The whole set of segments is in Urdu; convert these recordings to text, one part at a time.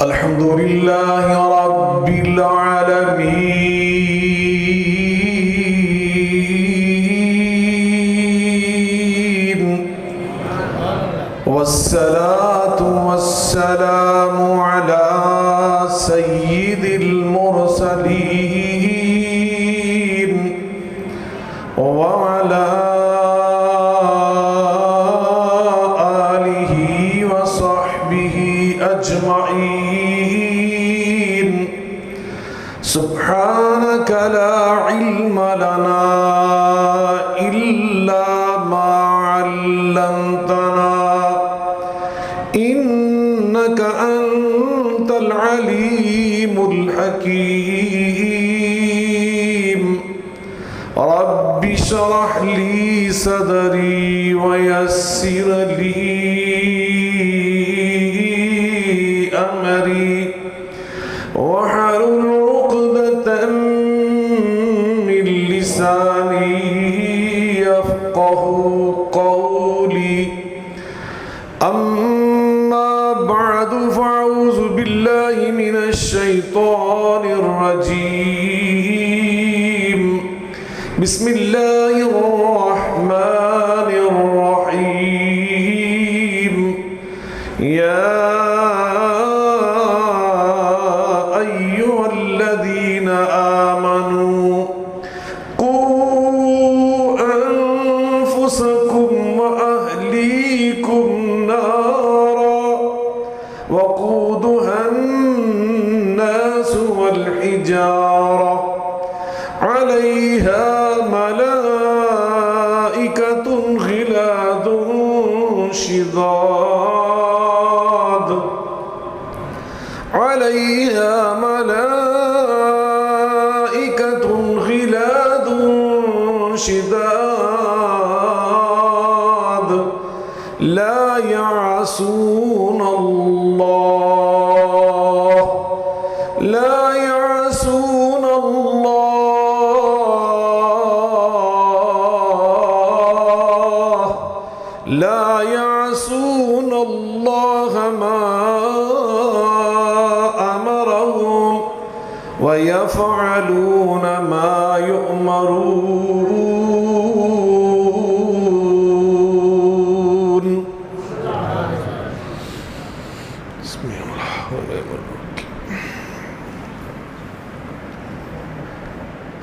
الحمد لله رب العالمين والصلاة والسلام على سيد المرسلين وعلى آله وصحبه أجمعين سبحانك لا علم لنا إلا ما علمتنا إنك أنت العليم الحكيم رب اشرح لي صدري ويسر لي أمري واحلل عقدة من لساني يفقه قولي أما بعد فأعوذ بالله من الشيطان الرجيم بسم الله الرحمن الرحيم يا أيها الذين آمنوا قوا أنفسكم وأهليكم نارا وقودها الناس والحجارة عليها ملائكة غلاظ شداد عليها ملائكة غلاظ شداد لا يعصون الله ما أمرهم ويفعلون ما يؤمرون بسم الله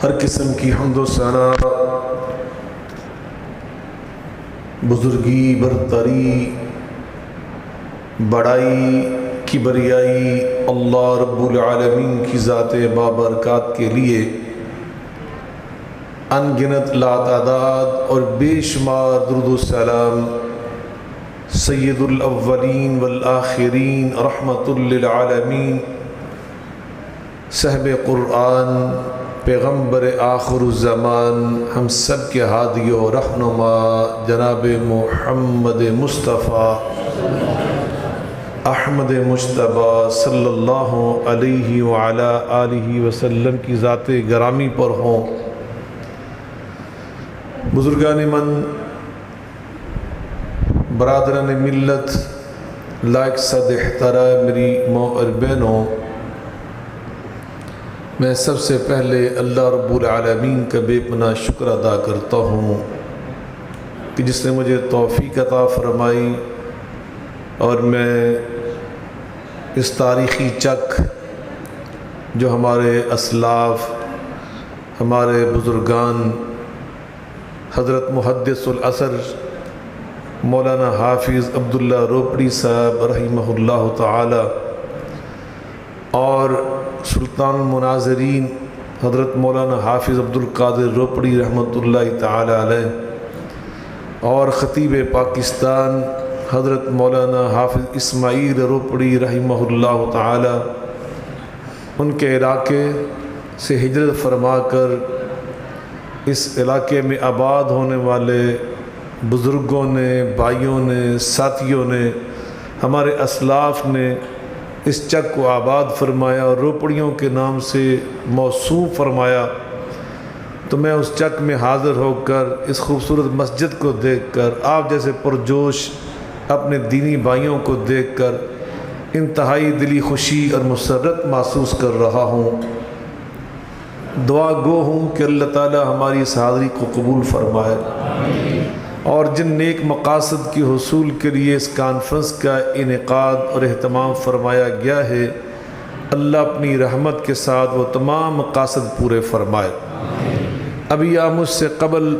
ہر قسم کی حمد و ثنا بزرگی برتری بڑائی کبریائی اللہ رب العالمین کی ذات بابرکات کے لیے ان گنت لاتعداد اور بے شمار درود و سلام سید الاولین والآخرین رحمت للعالمین صاحب قرآن پیغمبر آخر الزمان ہم سب کے ہادی و رہنما جناب محمد مصطفیٰ احمد مجتبی صلی اللہ علیہ وعلا آلہ وسلم کی ذات گرامی پر ہوں۔ بزرگان من، برادران ملت، لائق صد احترام میری ماں اور بہنوں، میں سب سے پہلے اللہ رب العالمین کا بے پناہ شکر ادا کرتا ہوں کہ جس نے مجھے توفیق عطا فرمائی اور میں اس تاریخی چک جو ہمارے اسلاف، ہمارے بزرگان حضرت محدث العصر مولانا حافظ عبداللہ روپڑی صاحب رحمہ اللہ تعالی اور سلطان المناظرین حضرت مولانا حافظ عبدالقادر روپڑی رحمۃ اللہ تعالی علیہ اور خطیب پاکستان حضرت مولانا حافظ اسماعیل روپڑی رحمہ اللہ تعالی ان کے علاقے سے ہجرت فرما کر اس علاقے میں آباد ہونے والے بزرگوں نے، بھائیوں نے، ساتھیوں نے، ہمارے اسلاف نے اس چک کو آباد فرمایا اور روپڑیوں کے نام سے موصوف فرمایا، تو میں اس چک میں حاضر ہو کر اس خوبصورت مسجد کو دیکھ کر، آپ جیسے پرجوش اپنے دینی بھائیوں کو دیکھ کر انتہائی دلی خوشی اور مسرت محسوس کر رہا ہوں۔ دعا گو ہوں کہ اللہ تعالی ہماری اس حاضری کو قبول فرمائے اور جن نیک مقاصد کے حصول کے لیے اس کانفرنس کا انعقاد اور اہتمام فرمایا گیا ہے، اللہ اپنی رحمت کے ساتھ وہ تمام مقاصد پورے فرمائے۔ ابھی مجھ سے قبل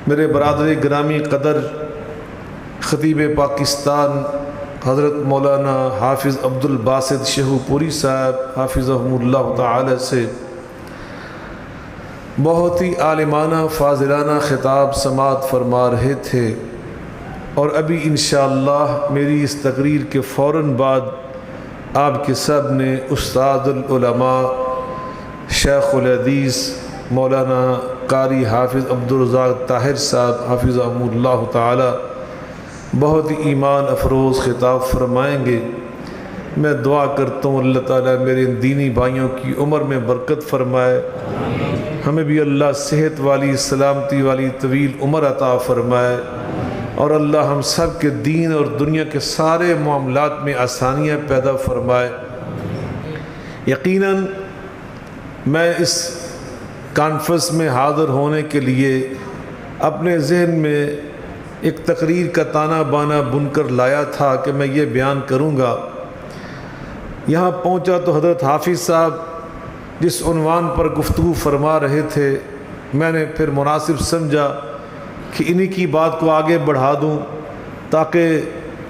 میرے برادر گرامی قدر خطیب پاکستان حضرت مولانا حافظ عبد الباسط شہو پوری صاحب حافظہم اللہ تعالی سے بہت ہی عالمانہ فاضلانہ خطاب سماعت فرما رہے تھے، اور ابھی انشاءاللہ میری اس تقریر کے فوراً بعد آپ کے سب نے استاد العلماء شیخ الحدیث مولانا قاری حافظ عبدالرزاق طاہر صاحب حافظہم اللہ تعالی بہت ہی ایمان افروز خطاب فرمائیں گے۔ میں دعا کرتا ہوں اللہ تعالیٰ میرے ان دینی بھائیوں کی عمر میں برکت فرمائے، ہمیں بھی اللہ صحت والی سلامتی والی طویل عمر عطا فرمائے، اور اللہ ہم سب کے دین اور دنیا کے سارے معاملات میں آسانیاں پیدا فرمائے۔ یقیناً میں اس کانفرنس میں حاضر ہونے کے لیے اپنے ذہن میں ایک تقریر کا تانا بانا بن کر لایا تھا کہ میں یہ بیان کروں گا۔ یہاں پہنچا تو حضرت حافظ صاحب جس عنوان پر گفتگو فرما رہے تھے، میں نے پھر مناسب سمجھا کہ انہی کی بات کو آگے بڑھا دوں تاکہ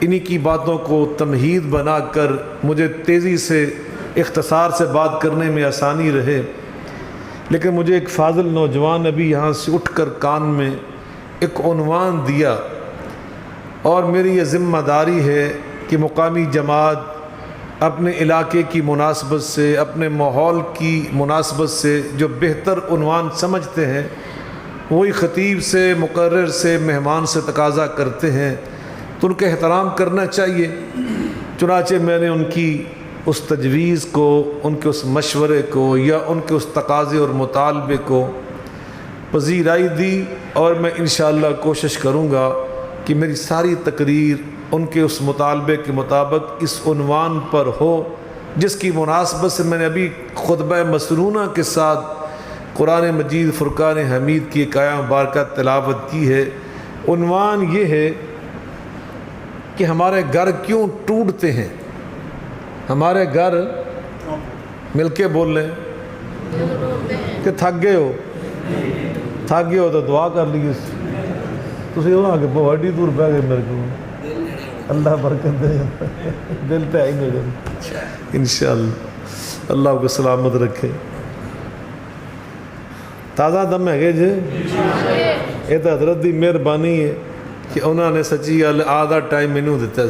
انہی کی باتوں کو تمہید بنا کر مجھے تیزی سے اختصار سے بات کرنے میں آسانی رہے۔ لیکن مجھے ایک فاضل نوجوان ابھی یہاں سے اٹھ کر کان میں ایک عنوان دیا، اور میری یہ ذمہ داری ہے کہ مقامی جماعت اپنے علاقے کی مناسبت سے، اپنے ماحول کی مناسبت سے جو بہتر عنوان سمجھتے ہیں وہی خطیب سے، مقرر سے، مہمان سے تقاضا کرتے ہیں، تو ان کا احترام کرنا چاہیے۔ چنانچہ میں نے ان کی اس تجویز کو، ان کے اس مشورے کو یا ان کے اس تقاضے اور مطالبے کو پذیرائی دی، اور میں انشاءاللہ کوشش کروں گا کہ میری ساری تقریر ان کے اس مطالبے کے مطابق اس عنوان پر ہو جس کی مناسبت سے میں نے ابھی خطبہ مسنونہ کے ساتھ قرآن مجید فرقان حمید کی ایک آیہ مبارکہ تلاوت کی ہے۔ عنوان یہ ہے کہ ہمارے گھر کیوں ٹوٹتے ہیں۔ ہمارے گھر مل کے بول لیں کہ تھک گئے ہو تو دعا کر لیجیے۔ تسی وہاں کے بہت دور پہ گئے میرے کو، اللہ برکت دے، دل پہ آئیں گے انشاءاللہ، اللہ کو سلامت رکھے۔ تازہ دم ہے گے جی، یہ تو حضرت دی مہربانی ہے کہ انہوں نے سچی آدھا ٹائم مینو دیتا ہے۔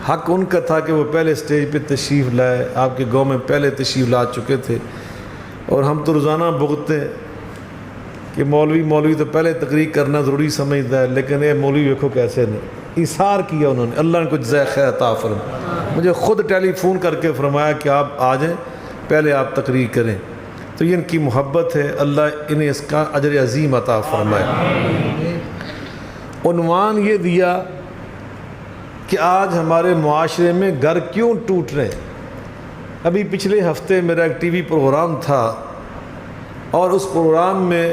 حق ان کا تھا کہ وہ پہلے سٹیج پہ تشریف لائے، آپ کے گاؤں میں پہلے تشریف لا چکے تھے، اور ہم تو روزانہ بھگتتے ہیں کہ مولوی تو پہلے تقریر کرنا ضروری سمجھتا ہے، لیکن یہ مولوی دیکھو کیسے نہیں ایثار کیا انہوں نے۔ اللہ نے کچھ جزائے خیر عطا فرمائے، مجھے خود ٹیلی فون کر کے فرمایا کہ آپ آ جائیں، پہلے آپ تقریر کریں، تو یہ ان کی محبت ہے، اللہ انہیں اس کا اجر عظیم عطا فرمائے۔ عنوان یہ دیا کہ آج ہمارے معاشرے میں گھر کیوں ٹوٹ رہے ہیں۔ ابھی پچھلے ہفتے میرا ایک ٹی وی پروگرام تھا، اور اس پروگرام میں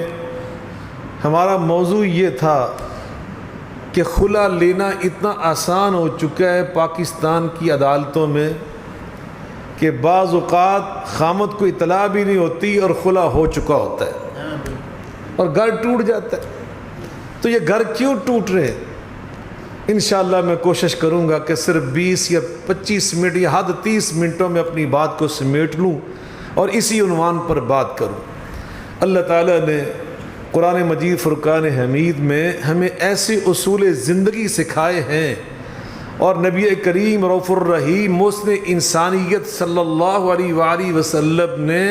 ہمارا موضوع یہ تھا کہ خلا لینا اتنا آسان ہو چکا ہے پاکستان کی عدالتوں میں کہ بعض اوقات خامد کو اطلاع بھی نہیں ہوتی اور خلا ہو چکا ہوتا ہے اور گھر ٹوٹ جاتا ہے۔ تو یہ گھر کیوں ٹوٹ رہے؟ انشاءاللہ میں کوشش کروں گا کہ صرف 20 یا 25 منٹ یا حد 30 منٹوں میں اپنی بات کو سمیٹ لوں اور اسی عنوان پر بات کروں۔ اللہ تعالیٰ نے قرآن مجید فرقان حمید میں ہمیں ایسے اصول زندگی سکھائے ہیں، اور نبی کریم رؤوف الرحیم محسن انسانیت صلی اللہ علیہ وآلہ وسلم نے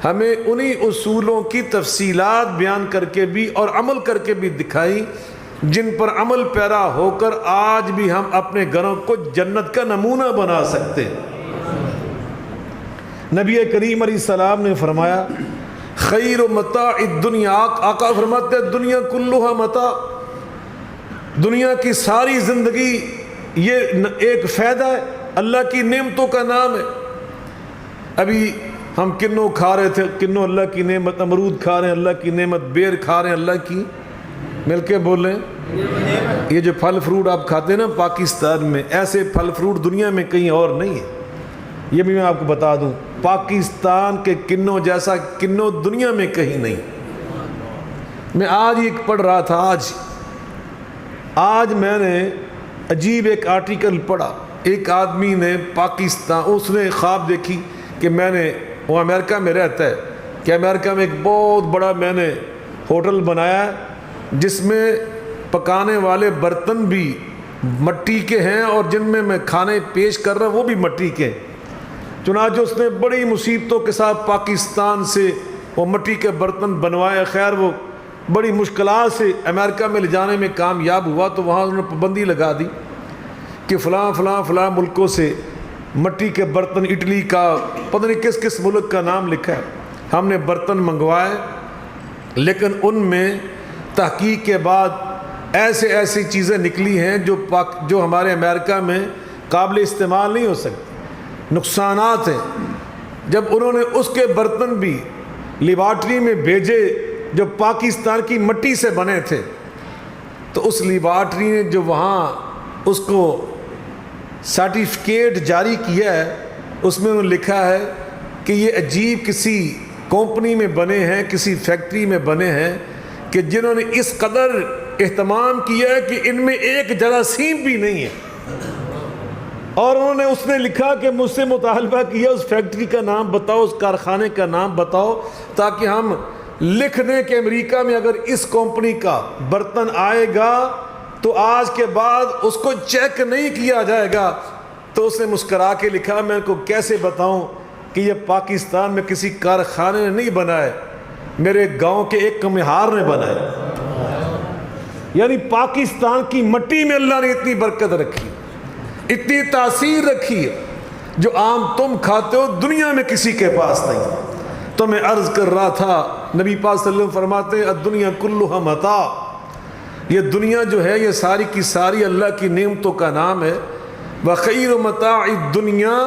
ہمیں انہی اصولوں کی تفصیلات بیان کر کے بھی اور عمل کر کے بھی دکھائی، جن پر عمل پیرا ہو کر آج بھی ہم اپنے گھروں کو جنت کا نمونہ بنا سکتے ہیں۔ نبی کریم علیہ السلام نے فرمایا خیر متاع الدنیا، آقا فرماتے ہیں دنیا کلھا متاع، دنیا کی ساری زندگی یہ ایک فائدہ ہے، اللہ کی نعمتوں کا نام ہے۔ ابھی ہم کنوں کھا رہے تھے، کنوں اللہ کی نعمت، امرود کھا رہے ہیں اللہ کی نعمت، بیر کھا رہے ہیں اللہ کی، مل کے بولیں یہ جو پھل فروٹ آپ کھاتے ہیں نا پاکستان میں، ایسے پھل فروٹ دنیا میں کہیں اور نہیں ہے۔ یہ بھی میں آپ کو بتا دوں، پاکستان کے کنوں جیسا کنوں دنیا میں کہیں نہیں۔ میں آج ایک پڑھ رہا تھا، آج میں نے عجیب ایک آرٹیکل پڑھا، ایک آدمی نے پاکستان، اس نے خواب دیکھی کہ میں نے، وہ امریکہ میں رہتا ہے، کہ امریکہ میں ایک بہت بڑا میں نے ہوٹل بنایا جس میں پکانے والے برتن بھی مٹی کے ہیں اور جن میں میں کھانے پیش کر رہا ہوں وہ بھی مٹی کے ہیں۔ چنانچہ اس نے بڑی مصیبتوں کے ساتھ پاکستان سے وہ مٹی کے برتن بنوائے، خیر وہ بڑی مشکلات سے امریکہ میں لے جانے میں کامیاب ہوا، تو وہاں انہوں نے پابندی لگا دی کہ فلاں فلاں فلاں ملکوں سے مٹی کے برتن، اٹلی کا پتہ نہیں کس کس ملک کا نام لکھا ہے، ہم نے برتن منگوائے، لیکن ان میں تحقیق کے بعد ایسی چیزیں نکلی ہیں جو ہمارے امریکہ میں قابل استعمال نہیں ہو سکتی، نقصانات ہیں۔ جب انہوں نے اس کے برتن بھی لیبارٹری میں بھیجے جو پاکستان کی مٹی سے بنے تھے، تو اس لیبارٹری نے جو وہاں اس کو سرٹیفکیٹ جاری کیا ہے، اس میں انہوں نے لکھا ہے کہ یہ عجیب کسی کمپنی میں بنے ہیں، کسی فیکٹری میں بنے ہیں کہ جنہوں نے اس قدر اہتمام کیا ہے کہ ان میں ایک جراثیم بھی نہیں ہے۔ اور انہوں نے اس نے لکھا کہ مجھ سے مطالبہ کیا اس فیکٹری کا نام بتاؤ، اس کارخانے کا نام بتاؤ، تاکہ ہم لکھ دیں کہ امریکہ میں اگر اس کمپنی کا برتن آئے گا تو آج کے بعد اس کو چیک نہیں کیا جائے گا۔ تو اس نے مسکرا کے لکھا، میں کو کیسے بتاؤں کہ یہ پاکستان میں کسی کارخانے نے نہیں بنا ہے، میرے گاؤں کے ایک کمہار نے بنا ہے۔ یعنی پاکستان کی مٹی میں اللہ نے اتنی برکت رکھی، اتنی تاثیر رکھی ہے، جو عام تم کھاتے ہو دنیا میں کسی کے پاس نہیں۔ تو میں عرض کر رہا تھا، نبی پاک صلی اللہ علیہ وسلم فرماتے ہیں الدنیا کلھا متاع، یہ دنیا جو ہے یہ ساری کی ساری اللہ کی نعمتوں کا نام ہے۔ وخیر متاع الدنیا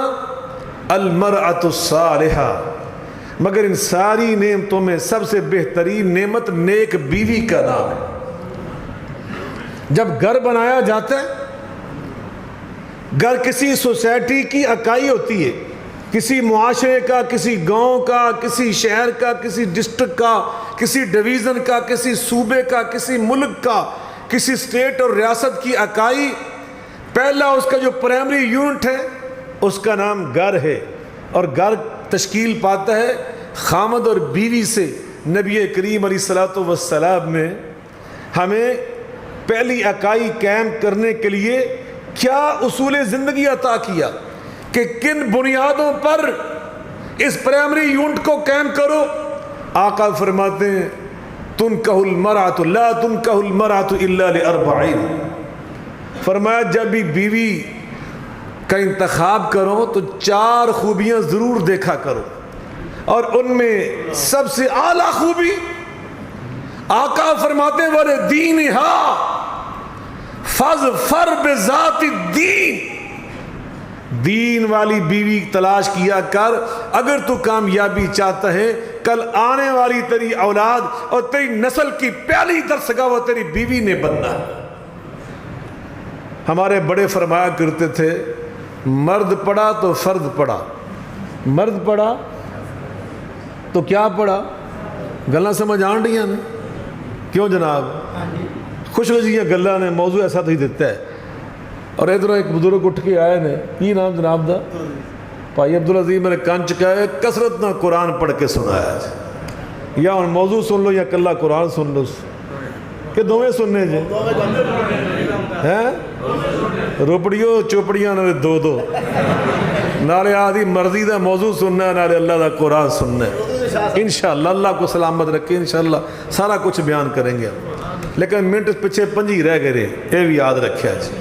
المرأة الصالحہ، مگر ان ساری نعمتوں میں سب سے بہترین نعمت نیک بیوی کا نام ہے۔ جب گھر بنایا جاتا ہے، گھر کسی سوسائٹی کی اکائی ہوتی ہے، کسی معاشرے کا، کسی گاؤں کا، کسی شہر کا، کسی ڈسٹرکٹ کا، کسی ڈویژن کا، کسی صوبے کا، کسی ملک کا، کسی اسٹیٹ اور ریاست کی اکائی، پہلا اس کا جو پرائمری یونٹ ہے اس کا نام گھر ہے، اور گھر تشکیل پاتا ہے خامد اور بیوی سے۔ نبی کریم علیہ الصلوۃ والسلام نے ہمیں پہلی اکائی قائم کرنے کے لیے کیا اصول زندگی عطا کیا کہ کن بنیادوں پر اس پرائمری یونٹ کو قائم کرو۔ آقا فرماتے ہیں تنکح المرأة لا تنکح المرأة الا لاربعین، فرمایا جب بھی بیوی کا انتخاب کرو تو 4 خوبیاں ضرور دیکھا کرو، اور ان میں سب سے اعلیٰ خوبی آقا فرماتے ہیں وَلِدِينِهَا فَاظْفَرْ بِذَاتِ الدِّينِ، دین والی بیوی تلاش کیا کر اگر تو کامیابی چاہتا ہے، کل آنے والی تیری اولاد اور تیری نسل کی پہلی درسگاہ وہ تیری بیوی نے بننا ہے۔ ہمارے بڑے فرمایا کرتے تھے مرد پڑا تو فرد پڑا، مرد پڑا تو کیا پڑا، گلاں سمجھ آن رہی ہیں کیوں جناب؟ خوش رجیاں گلاں نے موضوع ایسا تو ہی دیتا ہے۔ اور ادھر ایک بزرگ اٹھ کے آئے نے، کی نام جناب دا؟ بھائی عبدالعظیم میرے کان چکایا کثرت نہ قرآن پڑھ کے سنایا جی، یا موضوع سن لو یا کلا قرآن سن لو، کہ دوویں سننے جی ہیں روپڑیوں چوپڑیاں نالے دو نالے آدھی مرضی دا موضوع سننا ہے، نالے اللہ دا قرآن سننا ہے۔ انشاءاللہ اللہ کو سلامت رکھے، انشاءاللہ سارا کچھ بیان کریں گے، لیکن منٹ پیچھے 5 رہ گئے رہے، یہ بھی یاد رکھیا جی۔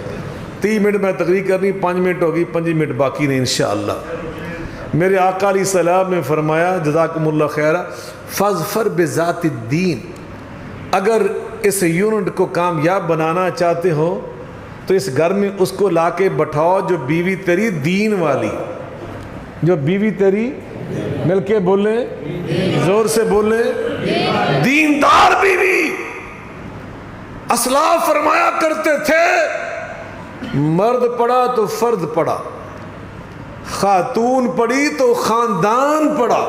30 منٹ میں تقریر کرنی، 5 منٹ ہوگی، 5 منٹ باقی نہیں انشاءاللہ۔ میرے آقا علیہ السلام نے فرمایا جزاکم اللہ خیرہ فَاظْفَرْ بِذَاتِ الدِّينِ، اگر اس یونٹ کو کامیاب بنانا چاہتے ہو تو اس گھر میں اس کو لا کے بٹھاؤ جو بیوی تیری دین والی، جو بیوی تیری، مل کے بولیں، زور سے بولیں، دیندار بیوی۔ اسلاف فرمایا کرتے تھے مرد پڑا تو فرد پڑا، خاتون پڑی تو خاندان پڑا۔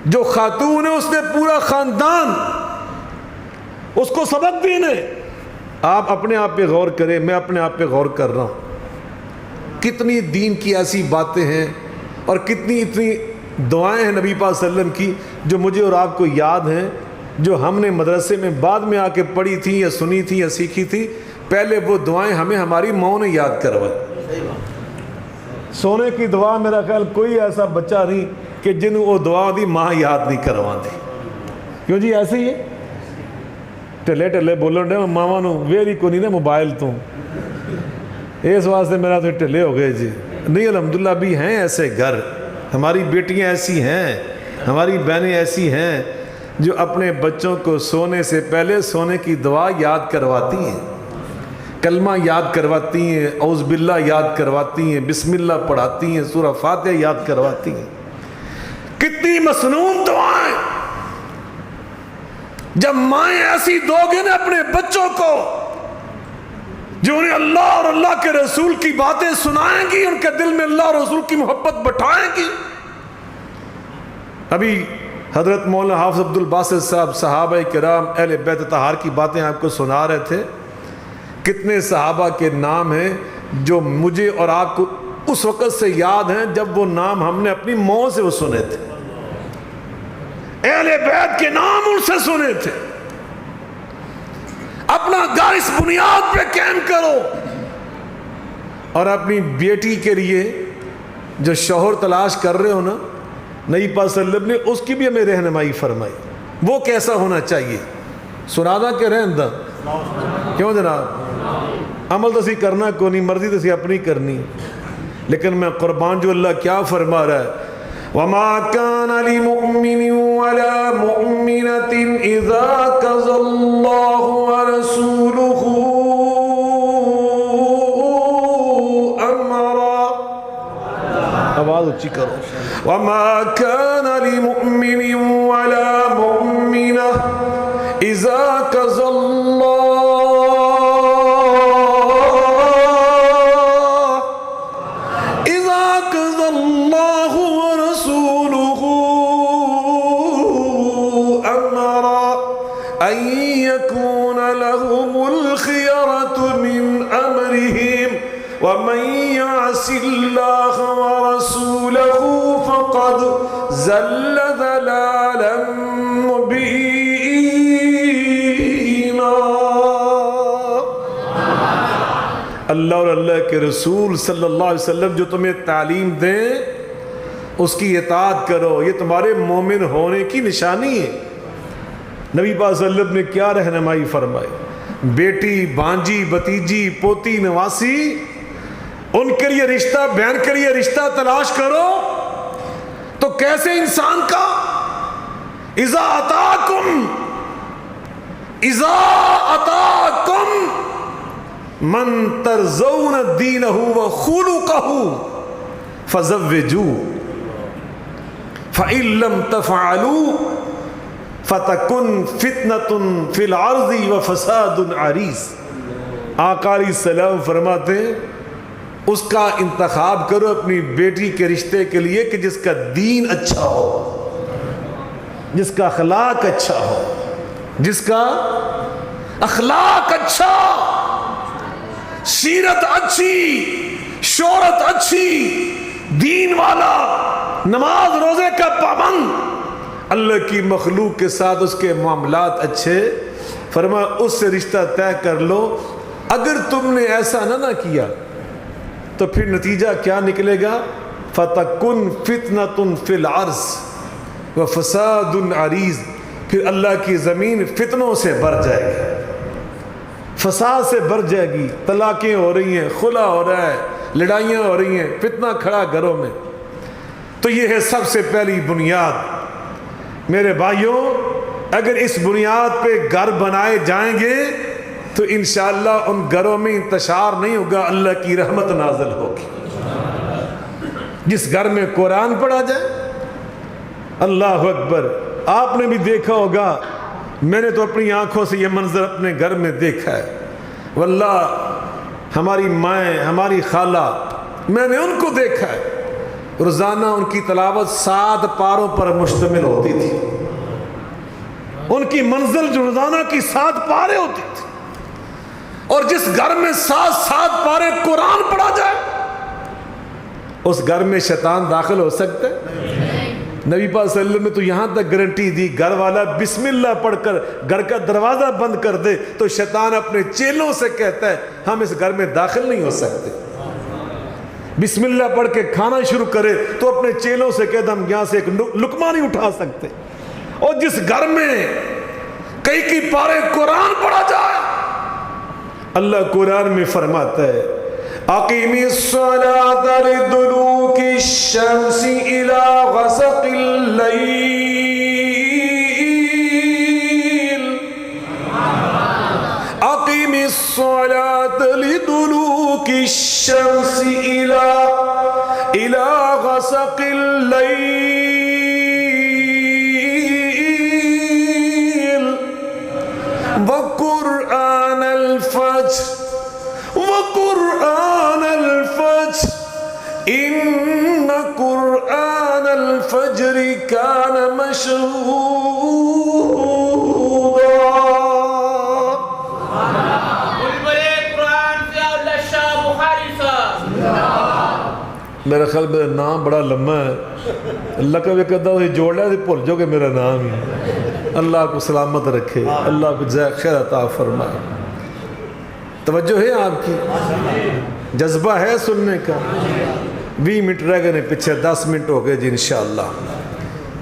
جو خاتون ہے اس نے پورا خاندان اس کو سبق دینے۔ آپ اپنے آپ پہ غور کریں، میں اپنے آپ پہ غور کر رہا ہوں، کتنی دین کی ایسی باتیں ہیں اور کتنی اتنی دعائیں ہیں نبی پاک صلی اللہ علیہ وسلم کی جو مجھے اور آپ کو یاد ہیں، جو ہم نے مدرسے میں بعد میں آ کے پڑھی تھی یا سنی تھی یا سیکھی تھی۔ پہلے وہ دعائیں ہمیں ہماری ماں نے یاد کروائی۔ سونے کی دعا میرا خیال کوئی ایسا بچہ نہیں کہ جن وہ دعا دی ماں یاد نہیں کروا دی۔ کیوں جی ایسے ہی ہے؟ ٹلے ٹلے بولن ڈے ماما نو ویری کو نہیں نا موبائل تو اس واسطے میرا تو ٹلے ہو گئے جی۔ نہیں الحمدللہ بھی ہیں ایسے گھر، ہماری بیٹیاں ایسی ہیں، ہماری بہنیں ایسی ہیں جو اپنے بچوں کو سونے سے پہلے سونے کی دعا یاد کرواتی ہیں، کلمہ یاد کرواتی ہیں، اعوذ باللہ یاد کرواتی ہیں، بسم اللہ پڑھاتی ہیں، سورہ فاتحہ یاد کرواتی ہیں۔ کتنی مسنون دعائیں جب مائیں ایسی دو گے نا اپنے بچوں کو جو انہیں اللہ اور اللہ کے رسول کی باتیں سنائیں گی، ان کے دل میں اللہ اور رسول کی محبت بٹھائیں گی۔ ابھی حضرت مولانا حافظ عبد الباسط صاحب صحابہ کرام اہل بیت طہار کی باتیں آپ کو سنا رہے تھے۔ کتنے صحابہ کے نام ہیں جو مجھے اور آپ کو اس وقت سے یاد ہیں جب وہ نام ہم نے اپنی ماں سے وہ سنے تھے، اہل بیت کے نام ان سے سنے تھے۔ اپنا گھر اس بنیاد پہ قائم کرو، اور اپنی بیٹی کے لیے جو شوہر تلاش کر رہے ہو نا، نبی پاک صلی اللہ علیہ وسلم نے اس کی بھی ہمیں رہنمائی فرمائی، وہ کیسا ہونا چاہیے۔ سنادا کہ رہن دا کیوں جناب، عمل تو سی کرنا کو نہیں، مرضی تو سی اپنی کرنی، لیکن میں قربان جو اللہ کیا فرما رہا ہے، وَمَا كَانَ لِمُؤْمِنٍ وَلَا مُؤْمِنَةٍ إِذَا قَضَى اللَّهُ وَرَسُولُهُ أَمْرًا، آواز اچھی کرو، وَمَا كَانَ لِمُؤْمِنٍ وَلَا مُؤْمِنَةٍ إِذَا قَضَى وَمَن يَعْصِ اللَّهَ وَرَسُولَهُ فَقَدْ ضَلَّ ضَلَالًا مُبِينًا۔ اللہ اور اللہ کے رسول صلی اللہ علیہ وسلم جو تمہیں تعلیم دیں اس کی اطاعت کرو، یہ تمہارے مومن ہونے کی نشانی ہے۔ نبی پاک صلی اللہ علیہ وسلم نے کیا رہنمائی فرمائی، بیٹی، بانجی، بتیجی، پوتی، نواسی، ان کے لیے رشتہ، بہن کے لیے رشتہ تلاش کرو تو کیسے انسان کا اذا اتاکم من ترضون دینہ وخلقہ فزوجوہ فإن لم تفعلوا فتکن فتنۃ فی الارض وفساد عریض۔ آقا علیہ السلام فرماتے ہیں اس کا انتخاب کرو اپنی بیٹی کے رشتے کے لیے کہ جس کا دین اچھا ہو، جس کا اخلاق اچھا ہو، جس کا اخلاق اچھا، سیرت اچھی، شہرت اچھی، دین والا، نماز روزے کا پابند، اللہ کی مخلوق کے ساتھ اس کے معاملات اچھے۔ فرمایا اس سے رشتہ طے کر لو۔ اگر تم نے ایسا نہ کیا تو پھر نتیجہ کیا نکلے گا، فَتَكُنْ فِتْنَةٌ فِي الْعَرْضِ وَفَسَادٌ عَرِيضٌ، پھر اللہ کی زمین فتنوں سے بھر جائے گی، فساد سے بھر جائے گی، طلاقیں ہو رہی ہیں، خلا ہو رہا ہے، لڑائیاں ہو رہی ہیں، فتنہ کھڑا گھروں میں۔ تو یہ ہے سب سے پہلی بنیاد۔ میرے بھائیوں، اگر اس بنیاد پہ گھر بنائے جائیں گے تو انشاءاللہ ان گھروں میں انتشار نہیں ہوگا، اللہ کی رحمت نازل ہوگی۔ جس گھر میں قرآن پڑھا جائے، اللہ اکبر، آپ نے بھی دیکھا ہوگا، میں نے تو اپنی آنکھوں سے یہ منظر اپنے گھر میں دیکھا ہے، واللہ ہماری مائیں، ہماری خالہ، میں نے ان کو دیکھا ہے، روزانہ ان کی تلاوت 7 پاروں پر مشتمل ہوتی تھی، ان کی منزل جو روزانہ کی 7 پارے ہوتی تھی، اور جس گھر میں 7 پارے قرآن پڑھا جائے اس گھر میں شیطان داخل ہو سکتا ہے؟ نبی پاک صلی اللہ علیہ وسلم نے تو یہاں تک گارنٹی دی، گھر والا بسم اللہ پڑھ کر گھر کا دروازہ بند کر دے تو شیطان اپنے چیلوں سے کہتا ہے ہم اس گھر میں داخل نہیں ہو سکتے۔ بسم اللہ پڑھ کے کھانا شروع کرے تو اپنے چیلوں سے کہتا ہم یہاں سے ایک لقمہ نہیں اٹھا سکتے۔ اور جس گھر میں کئی پارے قرآن پڑھا جائے، اللہ قرآن میں فرماتا ہے اقیم الصلاة لدلوک الشمس الى غسق اللیل، اقیم الصلاة لدلوک الشمس الى غسق اللیل وقرآن الفجر وقرآن الفجر إن قرآن الفجر كان مشهودا۔ میرا خیال میرا نام بڑا لمبا ہے، اللہ کا بھی کہتا ہوں جوڑ لیا تو بھول جو کہ میرا نام ہی۔ اللہ کو سلامت رکھے، اللہ کو جزائے خیر عطا فرمائے۔ توجہ ہے آپ کی، جذبہ ہے سننے کا۔ 20 منٹ رہ گئے، پچھے 10 منٹ ہو گئے جی انشاءاللہ۔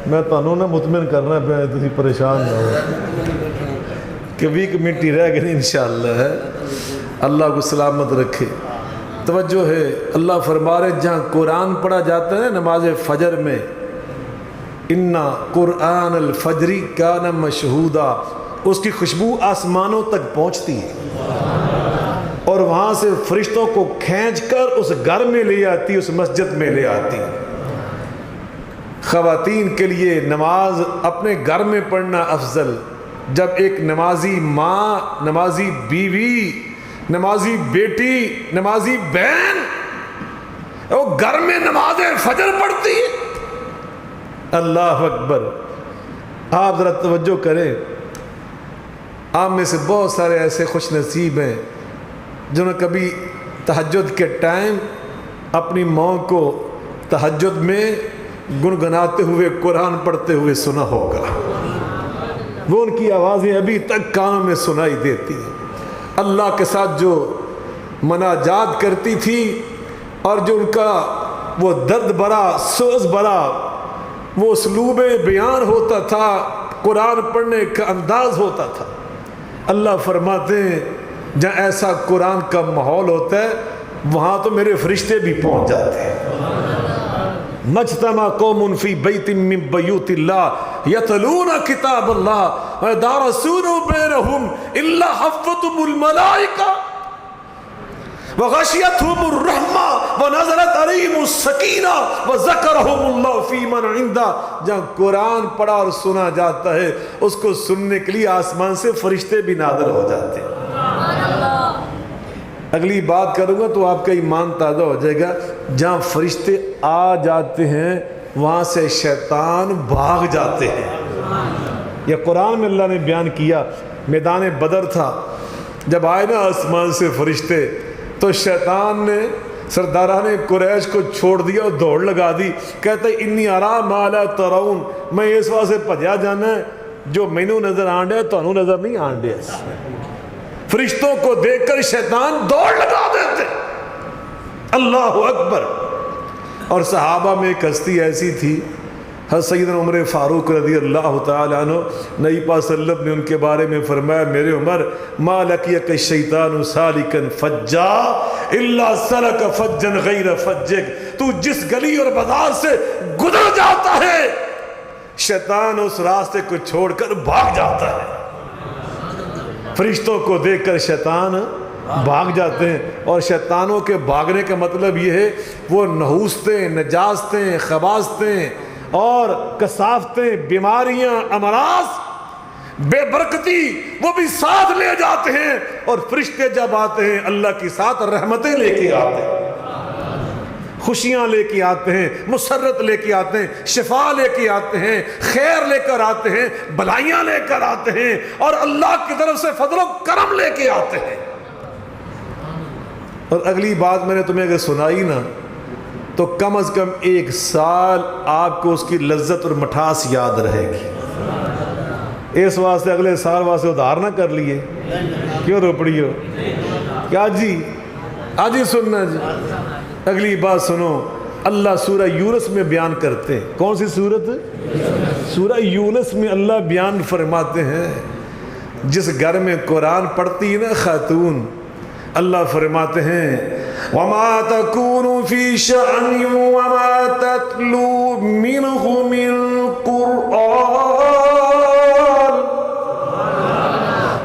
میں تانوں نہ مطمئن کرنا پہ تسی پریشان نہ ہو کہ 20 منٹ ہی رہ گئے انشاءاللہ ہے۔ اللہ کو سلامت رکھے۔ توجہ ہے، اللہ فرما رہے جہاں قرآن پڑھا جاتا ہے نماز فجر میں، اِنَّ قرآن الفجر کان مشہودا، اس کی خوشبو آسمانوں تک پہنچتی ہے اور وہاں سے فرشتوں کو کھینچ کر اس گھر میں لے آتی، اس مسجد میں لے آتی۔ خواتین کے لیے نماز اپنے گھر میں پڑھنا افضل۔ جب ایک نمازی ماں، نمازی بیوی، نمازی بیٹی، نمازی بہن وہ گھر میں نماز فجر پڑھتی ہے، اللہ اکبر۔ آپ ذرا توجہ کریں، آپ میں سے بہت سارے ایسے خوش نصیب ہیں جنہوں نے کبھی تہجد کے ٹائم اپنی ماں کو تہجد میں گنگناتے ہوئے قرآن پڑھتے ہوئے سنا ہوگا۔ وہ ان کی آوازیں ابھی تک کانوں میں سنائی دیتی ہیں۔ اللہ کے ساتھ جو مناجات کرتی تھی اور جو ان کا وہ درد بھرا، سوز بھرا وہ اسلوب بیان ہوتا تھا، قرآن پڑھنے کا انداز ہوتا تھا۔ اللہ فرماتے ہیں جہاں ایسا قرآن کا ماحول ہوتا ہے وہاں تو میرے فرشتے بھی پہنچ جاتے ہیں۔ مجتمع قوم فی بیت من بیوت اللہ یتلون کتاب اللہ ویدارسون بینہم الا حفتهم الملائکہ وغشیتهم الرحمہ ونزلت علیہم السکینہ وذکرہم اللہ فی من عندہ۔ جہاں قرآن پڑھا اور سنا جاتا ہے اس کو سننے کے لیے آسمان سے فرشتے بھی نازل ہو جاتے ہیں۔ اگلی بات کروں گا تو آپ کا ایمان تازہ ہو جائے گا۔ جہاں فرشتے آ جاتے ہیں وہاں سے شیطان بھاگ جاتے ہیں۔ یہ قرآن میں اللہ نے بیان کیا، میدان بدر تھا، جب آئے نا آسمان سے فرشتے تو شیطان نے سرداران قریش کو چھوڑ دیا اور دوڑ لگا دی، کہتے انی ارا ما لا ترون، میں اس واسطے سے بھجیا جانا ہے جو مینوں نظر آنڈے تو انہوں نظر نہیں آنڈے۔ فرشتوں کو دیکھ کر شیطان دوڑ لگا دیتے، اللہ اکبر۔ اور صحابہ میں ایک ہستی ایسی تھی، حضرت سیدنا عمر فاروق رضی اللہ تعالیٰ عنہ، نبی پاک صلی اللہ علیہ وسلم نے ان کے بارے میں فرمایا میرے عمر ما لقیک الشیطان سالکا فجا الا سلک فجا غیر فجک، تو جس گلی اور بازار سے گزر جاتا ہے شیطان اس راستے کو چھوڑ کر بھاگ جاتا ہے۔ فرشتوں کو دیکھ کر شیطان بھاگ جاتے ہیں، اور شیطانوں کے بھاگنے کا مطلب یہ ہے وہ نحوستیں، نجاستیں، خباستیں اور کثافتیں، بیماریاں، امراض، بے برکتی وہ بھی ساتھ لے جاتے ہیں، اور فرشتے جب آتے ہیں اللہ کی ساتھ رحمتیں لے کے آتے ہیں، خوشیاں لے کے آتے ہیں، مسرت لے کے آتے ہیں، شفا لے کے آتے ہیں، خیر لے کر آتے ہیں، بلائیاں لے کر آتے ہیں، اور اللہ کی طرف سے فضل و کرم لے کے آتے ہیں۔ اور اگلی بات میں نے تمہیں اگر سنائی نا تو کم از کم 1 سال آپ کو اس کی لذت اور مٹھاس یاد رہے گی۔ اس واسطے اگلے سال واسطے ادھار نہ کر لیے، کیوں روپڑی ہو کیا جی؟ آج ہی سننا جی۔ اگلی بات سنو، اللہ سورہ یونس میں بیان کرتے ہیں۔ کون سی سورت؟ سورہ یونس میں اللہ بیان فرماتے ہیں جس گھر میں قرآن پڑھتی ہے نا خاتون، اللہ فرماتے ہیں وَمَا تَكُونُ فِي شَأْنٍ وَمَا تَتْلُو مِنْهُ مِنْ قُرْآنٍ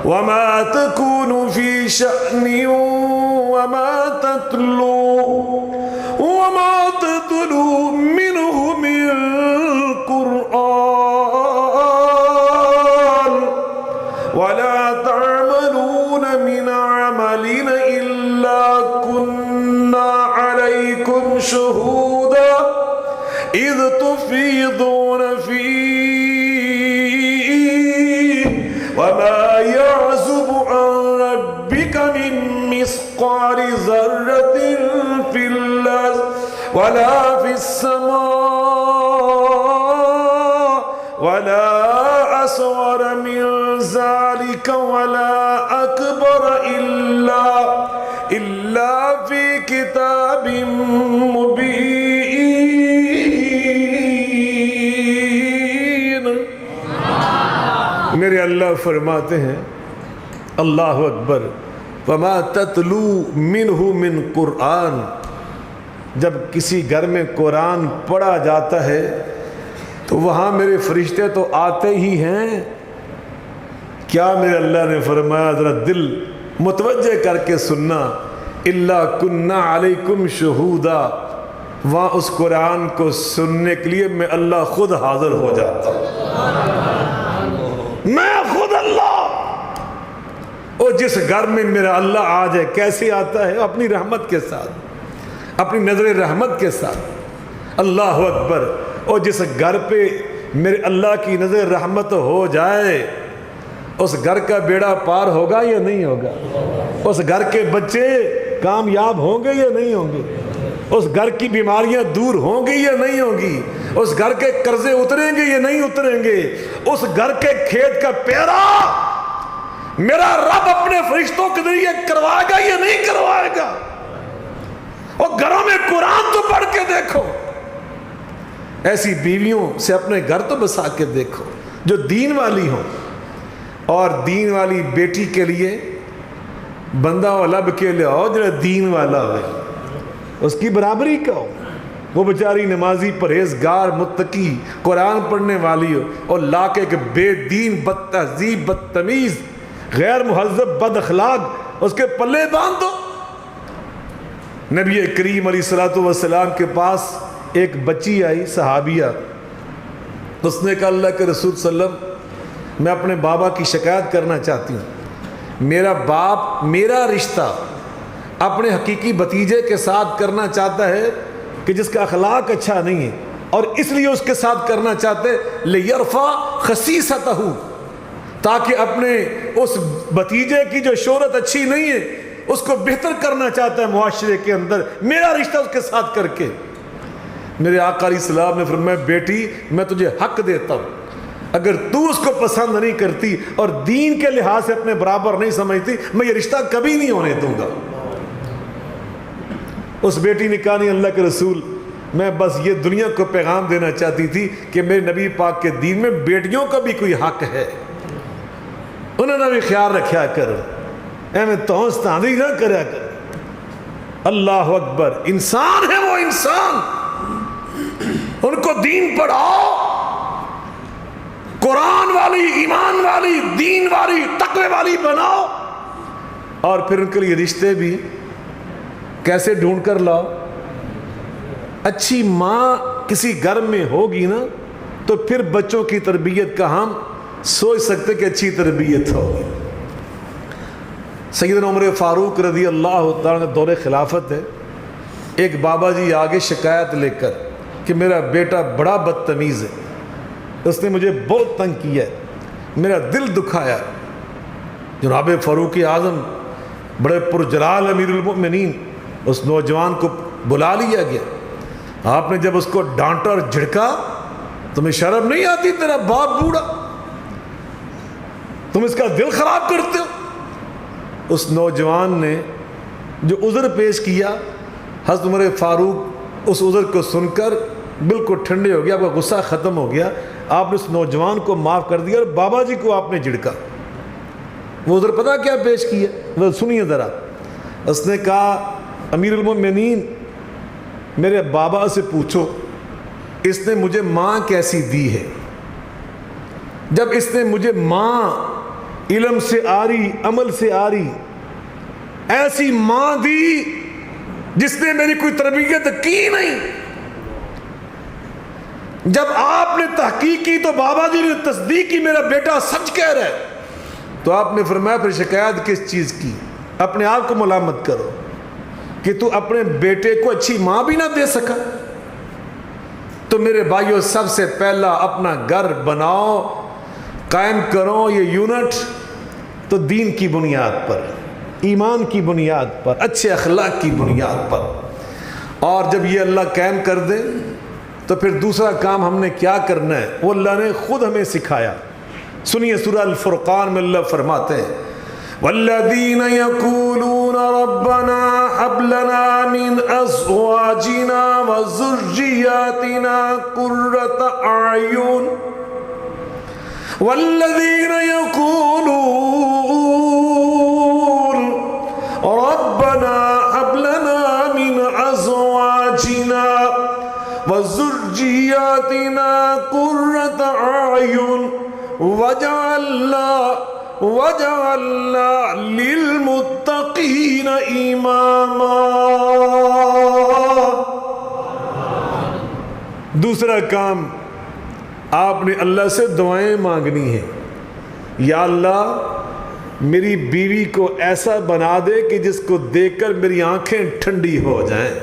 وَمَا تَكُونُ فِي شَأْنٍ وَمَا تَتْلُو مِنْهُ مِنْ قُرْآنٍ وَلَا تَعْمَلُونَ مِنْ عَمَلٍ إِلَّا كُنَّا عَلَيْكُمْ شُهُودًا إِذْ تُفِيضُونَ فِيهِ وَمَا يَعْزُبُ عَنْ رَبِّكَ مِنْ مِثْقَالِ ذَرَّةٍ فِي الْأَرْضِ وَلَا فِي السَّمَاءِ وَلَا أَصْغَرَ مِنْ ذَلِكَ وَلَا أَكْبَرَ إِلَّا فِي كِتَابٍ مُبِينٍ۔ میرے اللہ فرماتے ہیں اللہ اکبر، وَمَا تَتْلُو مِنْهُ مِنْ قُرْآنٍ، جب کسی گھر میں قرآن پڑھا جاتا ہے تو وہاں میرے فرشتے تو آتے ہی ہیں۔ کیا میرے اللہ نے فرمایا؟ ذرا دل متوجہ کر کے سننا، إِلَّا كُنَّا عَلَيْكُمْ شُهُودًا، وہاں اس قرآن کو سننے کے لیے میں اللہ خود حاضر ہو جاتا ہوں، میں خود اللہ۔ اور جس گھر میں میرا اللہ آ جائے، کیسے آتا ہے؟ اپنی رحمت کے ساتھ، اپنی نظر رحمت کے ساتھ، اللہ اکبر۔ اور جس گھر پہ میرے اللہ کی نظر رحمت ہو جائے، اس گھر کا بیڑا پار ہوگا یا نہیں ہوگا؟ اس گھر کے بچے کامیاب ہوں گے یا نہیں ہوں گے؟ اس گھر کی بیماریاں دور ہوں گی یا نہیں ہوں گی؟ اس گھر کے قرضے اتریں گے یا نہیں اتریں گے؟ اس گھر کے کھیت کا پیرا میرا رب اپنے فرشتوں کے ذریعے کروائے گا یا نہیں کروائے گا؟ اور گھروں میں قرآن تو پڑھ کے دیکھو، ایسی بیویوں سے اپنے گھر تو بسا کے دیکھو جو دین والی ہوں، اور دین والی بیٹی کے لیے بندہ و لب کے لے آؤ جو دین والا ہوئے، اس کی برابری کا ہو، وہ بیچاری نمازی، پرہیزگار، متقی، قرآن پڑھنے والی ہو، اور لا کے کہ بے دین، بد تہذیب، بدتمیز، غیر مہذب، بد اخلاق اس کے پلے باندھ دو۔ نبی کریم علیہ السلام کے پاس ایک بچی آئی، صحابیہ، اس نے کہا اللہ کے رسول صلی اللہ علیہ وسلم میں اپنے بابا کی شکایت کرنا چاہتی ہوں، میرا باپ میرا رشتہ اپنے حقیقی بھتیجے کے ساتھ کرنا چاہتا ہے کہ جس کا اخلاق اچھا نہیں ہے، اور اس لیے اس کے ساتھ کرنا چاہتے لِيَرْفَعْ خَسِيسَتَهُ، تاکہ اپنے اس بھتیجے کی جو شہرت اچھی نہیں ہے اس کو بہتر کرنا چاہتا ہے معاشرے کے اندر، میرا رشتہ اس کے ساتھ کر کے۔ میرے آقا علیہ السلام نے فرمایا بیٹی میں تجھے حق دیتا ہوں، اگر تو اس کو پسند نہیں کرتی اور دین کے لحاظ سے اپنے برابر نہیں سمجھتی، میں یہ رشتہ کبھی نہیں ہونے دوں گا۔ اس بیٹی نے کہا نہیں اللہ کے رسول، میں بس یہ دنیا کو پیغام دینا چاہتی تھی کہ میرے نبی پاک کے دین میں بیٹیوں کا بھی کوئی حق ہے، انہوں نے بھی خیال رکھا کرو، میں توس تاندی نہ کریا کرو۔ اللہ اکبر، انسان ہے وہ انسان، ان کو دین پڑھاؤ، قرآن والی، ایمان والی، دین والی، تقوی والی بناؤ، اور پھر ان کے لیے رشتے بھی کیسے ڈھونڈ کر لاؤ۔ اچھی ماں کسی گھر میں ہوگی نا تو پھر بچوں کی تربیت کا ہم سوچ سکتے کہ اچھی تربیت ہوگی۔ سیدنا عمر فاروق رضی اللہ تعالیٰ دور خلافت ہے، ایک بابا جی آگے شکایت لے کر کہ میرا بیٹا بڑا بدتمیز ہے، اس نے مجھے بہت تنگ کیا ہے، میرا دل دکھایا۔ جناب فاروق اعظم بڑے پرجلال امیر المؤمنین، اس نوجوان کو بلا لیا گیا۔ آپ نے جب اس کو ڈانٹا اور جھڑکا، تمہیں شرم نہیں آتی؟ تیرا باپ بوڑھا، تم اس کا دل خراب کرتے ہو۔ اس نوجوان نے جو عذر پیش کیا، حضرت عمر فاروق اس عذر کو سن کر بالکل ٹھنڈے ہو گیا، آپ کا غصہ ختم ہو گیا، آپ نے اس نوجوان کو معاف کر دیا اور بابا جی کو آپ نے جھڑکا۔ وہ عذر پتہ کیا پیش کیا؟ وہ سنیے ذرا۔ اس نے کہا امیر المؤمنین میرے بابا سے پوچھو اس نے مجھے ماں کیسی دی ہے۔ جب اس نے مجھے ماں علم سے آری، عمل سے آری ایسی ماں دی جس نے میری کوئی تربیت کی نہیں، جب آپ نے تحقیق کی تو بابا جی نے تصدیق کی میرا بیٹا سچ کہہ رہا ہے، تو آپ نے فرمایا پھر شکایت کس چیز کی؟ اپنے آپ کو ملامت کرو کہ تو اپنے بیٹے کو اچھی ماں بھی نہ دے سکا۔ تو میرے بھائیوں، سب سے پہلا اپنا گھر بناؤ، قائم کرو یہ یونٹ تو دین کی بنیاد پر، ایمان کی بنیاد پر، اچھے اخلاق کی بنیاد پر۔ اور جب یہ اللہ قائم کر دے تو پھر دوسرا کام ہم نے کیا کرنا ہے وہ اللہ نے خود ہمیں سکھایا۔ سنیے سورہ الفرقان میں اللہ فرماتے ہیں والذین یقولون ربنا هب لنا من ازواجنا وذرياتنا قرة اعین والذین یقولون ربنا هب لنا من ازواجنا وذرياتنا قرة اعین وجعلنا للمتقین اماما۔ دوسرا کام آپ نے اللہ سے دعائیں مانگنی ہیں، یا اللہ میری بیوی کو ایسا بنا دے کہ جس کو دیکھ کر میری آنکھیں ٹھنڈی ہو جائیں۔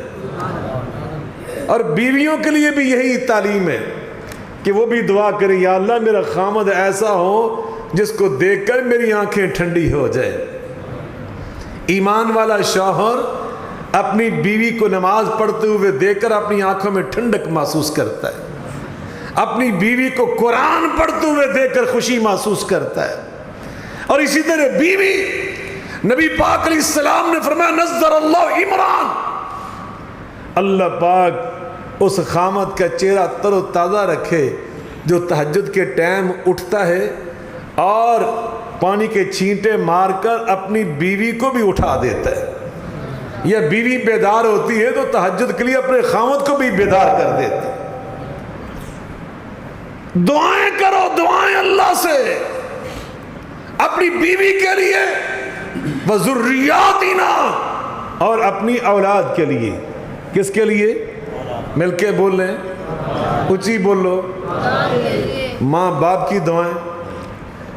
اور بیویوں کے لیے بھی یہی تعلیم ہے کہ وہ بھی دعا کرے، یا اللہ میرا خامد ایسا ہو جس کو دیکھ کر میری آنکھیں ٹھنڈی ہو جائے۔ ایمان والا شوہر اپنی بیوی کو نماز پڑھتے ہوئے دیکھ کر اپنی آنکھوں میں ٹھنڈک محسوس کرتا ہے، اپنی بیوی کو قرآن پڑھتے ہوئے دیکھ کر خوشی محسوس کرتا ہے۔ اور اسی طرح بیوی، نبی پاک علیہ السلام نے فرمایا نظر اللہ عمران، اللہ پاک اس خامد کا چہرہ تر و تازہ رکھے جو تہجد کے ٹائم اٹھتا ہے اور پانی کے چھینٹے مار کر اپنی بیوی کو بھی اٹھا دیتا ہے، یا بیوی بیدار ہوتی ہے تو تہجد کے لیے اپنے خامد کو بھی بیدار کر دیتا ہے۔ دعائیں کرو، دعائیں اللہ سے اپنی بیوی کے لیے، وذریاتنا، اور اپنی اولاد کے لیے۔ کس کے لیے؟ مل کے بول لیں، اونچی بولو، ماں باپ کی دعائیں۔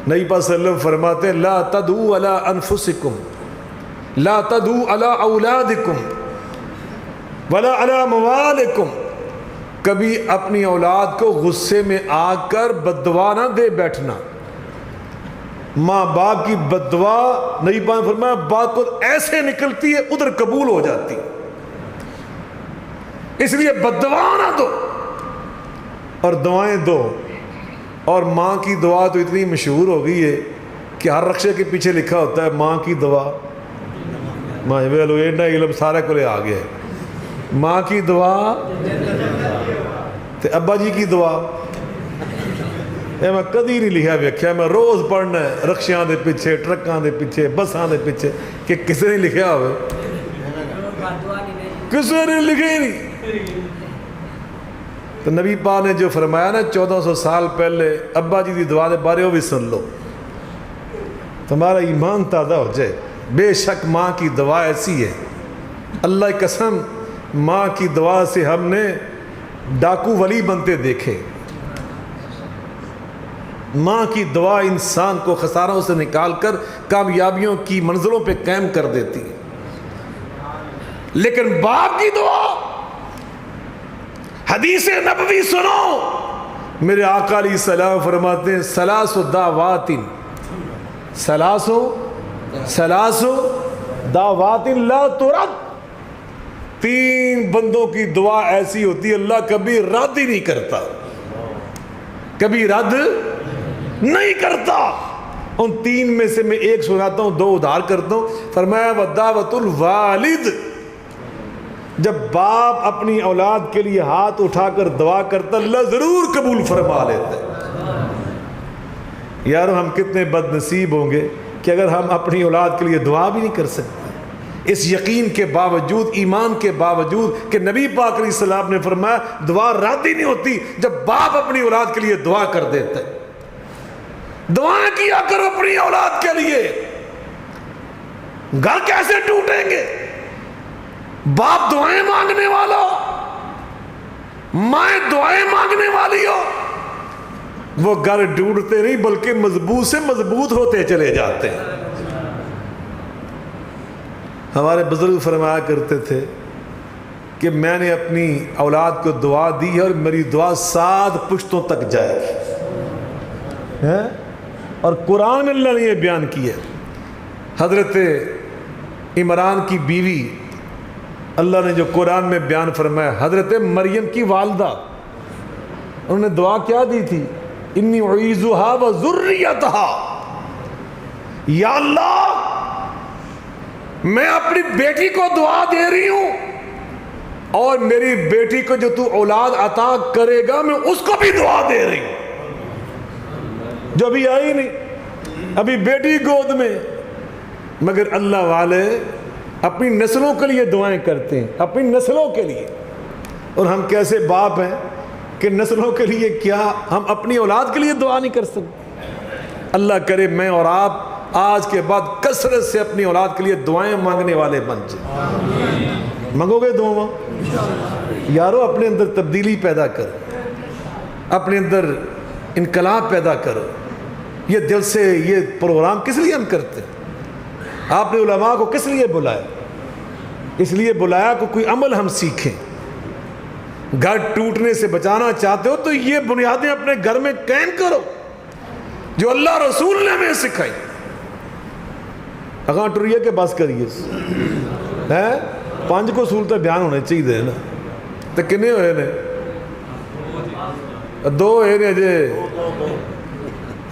نبی پاک صلی اللہ علیہ وسلم فرماتے ہیں لا تدعوا علی انفسکم، لا تدعوا علی اولادکم ولا علی موالکم، کبھی اپنی اولاد کو غصے میں آ کر بد دعا نہ دے بیٹھنا۔ ماں باپ کی بد دعا، نبی پاک نے فرمایا بات کو ایسے نکلتی ہے ادھر قبول ہو جاتی، اس لیے بد دعا نہ دو اور دعائیں دو۔ اور ماں کی دعا تو اتنی مشہور ہو گئی ہے کہ ہر رقشے کے پیچھے لکھا ہوتا ہے ماں کی دعا، ماں علم سارے کو لے آ گیا ہے، ماں کی دعا تے ابا جی کی دعا۔ میں کدی نہیں لکھا ویکھیا، میں روز پڑھنا ہے رقشیاں دے پیچھے، ٹرکاں دے پیچھے، بساں دے پیچھے، کہ کسی نے لکھیا ہوئے، کسی نے لکھے ہی نہیں۔ تو نبی پاک نے جو فرمایا نا 1400 سال پہلے ابا جی دی دعا دے بارے وہ بھی سن لو، تمہارا ایمان تازہ ہو جائے۔ بے شک ماں کی دعا ایسی ہے، اللہ کی قسم ماں کی دعا سے ہم نے ڈاکو ولی بنتے دیکھے۔ ماں کی دعا انسان کو خساروں سے نکال کر کامیابیوں کی منزلوں پہ قائم کر دیتی ہے، لیکن باپ کی دعا، حدیث نبوی سنو، میرے آقا علیہ السلام فرماتے ہیں ثلاث دعوات، ثلاث دعوات لا ترد، 3 بندوں کی دعا ایسی ہوتی ہے اللہ کبھی رد ہی نہیں کرتا، کبھی رد نہیں کرتا۔ ان 3 میں سے میں ایک سناتا ہوں، 2 ادھار کرتا ہوں۔ فرمایا ودعوت الوالد، جب باپ اپنی اولاد کے لیے ہاتھ اٹھا کر دعا کرتا اللہ ضرور قبول فرما لیتا ہے۔ یارو ہم کتنے بد نصیب ہوں گے کہ اگر ہم اپنی اولاد کے لیے دعا بھی نہیں کر سکتے، اس یقین کے باوجود، ایمان کے باوجود کہ نبی پاک علیہ السلام نے فرمایا دعا رد ہی نہیں ہوتی جب باپ اپنی اولاد کے لیے دعا کر دیتا ہے۔ دعا کیا کرو اپنی اولاد کے لیے، گھر کیسے ٹوٹیں گے؟ باپ دعائیں مانگنے والا ہو، مائیں دعائیں مانگنے والی ہو، وہ گھر ٹوٹتے نہیں بلکہ مضبوط سے مضبوط ہوتے چلے جاتے ہیں۔ ہمارے بزرگ فرمایا کرتے تھے کہ میں نے اپنی اولاد کو دعا دی ہے اور میری دعا 7 پشتوں تک جائے گی، اور قرآن میں اللہ نے یہ بیان کیا ہے۔ حضرت عمران کی بیوی اللہ نے جو قرآن میں بیان فرمایا، حضرت مریم کی والدہ، انہوں نے دعا کیا دی تھی؟ انی اعیذھا وذریتھا، یا اللہ میں اپنی بیٹی کو دعا دے رہی ہوں اور میری بیٹی کو جو تو اولاد عطا کرے گا میں اس کو بھی دعا دے رہی ہوں، جو ابھی آئی نہیں، ابھی بیٹی گود میں، مگر اللہ والے اپنی نسلوں کے لیے دعائیں کرتے ہیں، اپنی نسلوں کے لیے۔ اور ہم کیسے باپ ہیں کہ نسلوں کے لیے کیا ہم اپنی اولاد کے لیے دعا نہیں کر سکتے؟ اللہ کرے میں اور آپ آج کے بعد کثرت سے اپنی اولاد کے لیے دعائیں مانگنے والے بن جائیں۔ مانگو گے دعا؟ یارو اپنے اندر تبدیلی پیدا کرو، اپنے اندر انقلاب پیدا کرو۔ یہ دل سے یہ پروگرام کس لیے ہم کرتے ہیں؟ آپ نے علماء کو کس لیے بلایا؟ اس لیے بلایا کہ کوئی عمل ہم سیکھیں۔ گھر ٹوٹنے سے بچانا چاہتے ہو تو یہ بنیادیں اپنے گھر میں قائم کرو جو اللہ رسول نے ہمیں سکھائی۔ اگاں ٹریے کے بس کریے، 5 کو سہولتیں بیان ہونے چاہیے نا، تو کنے ہوئے نے؟ 2 ہوئے نے،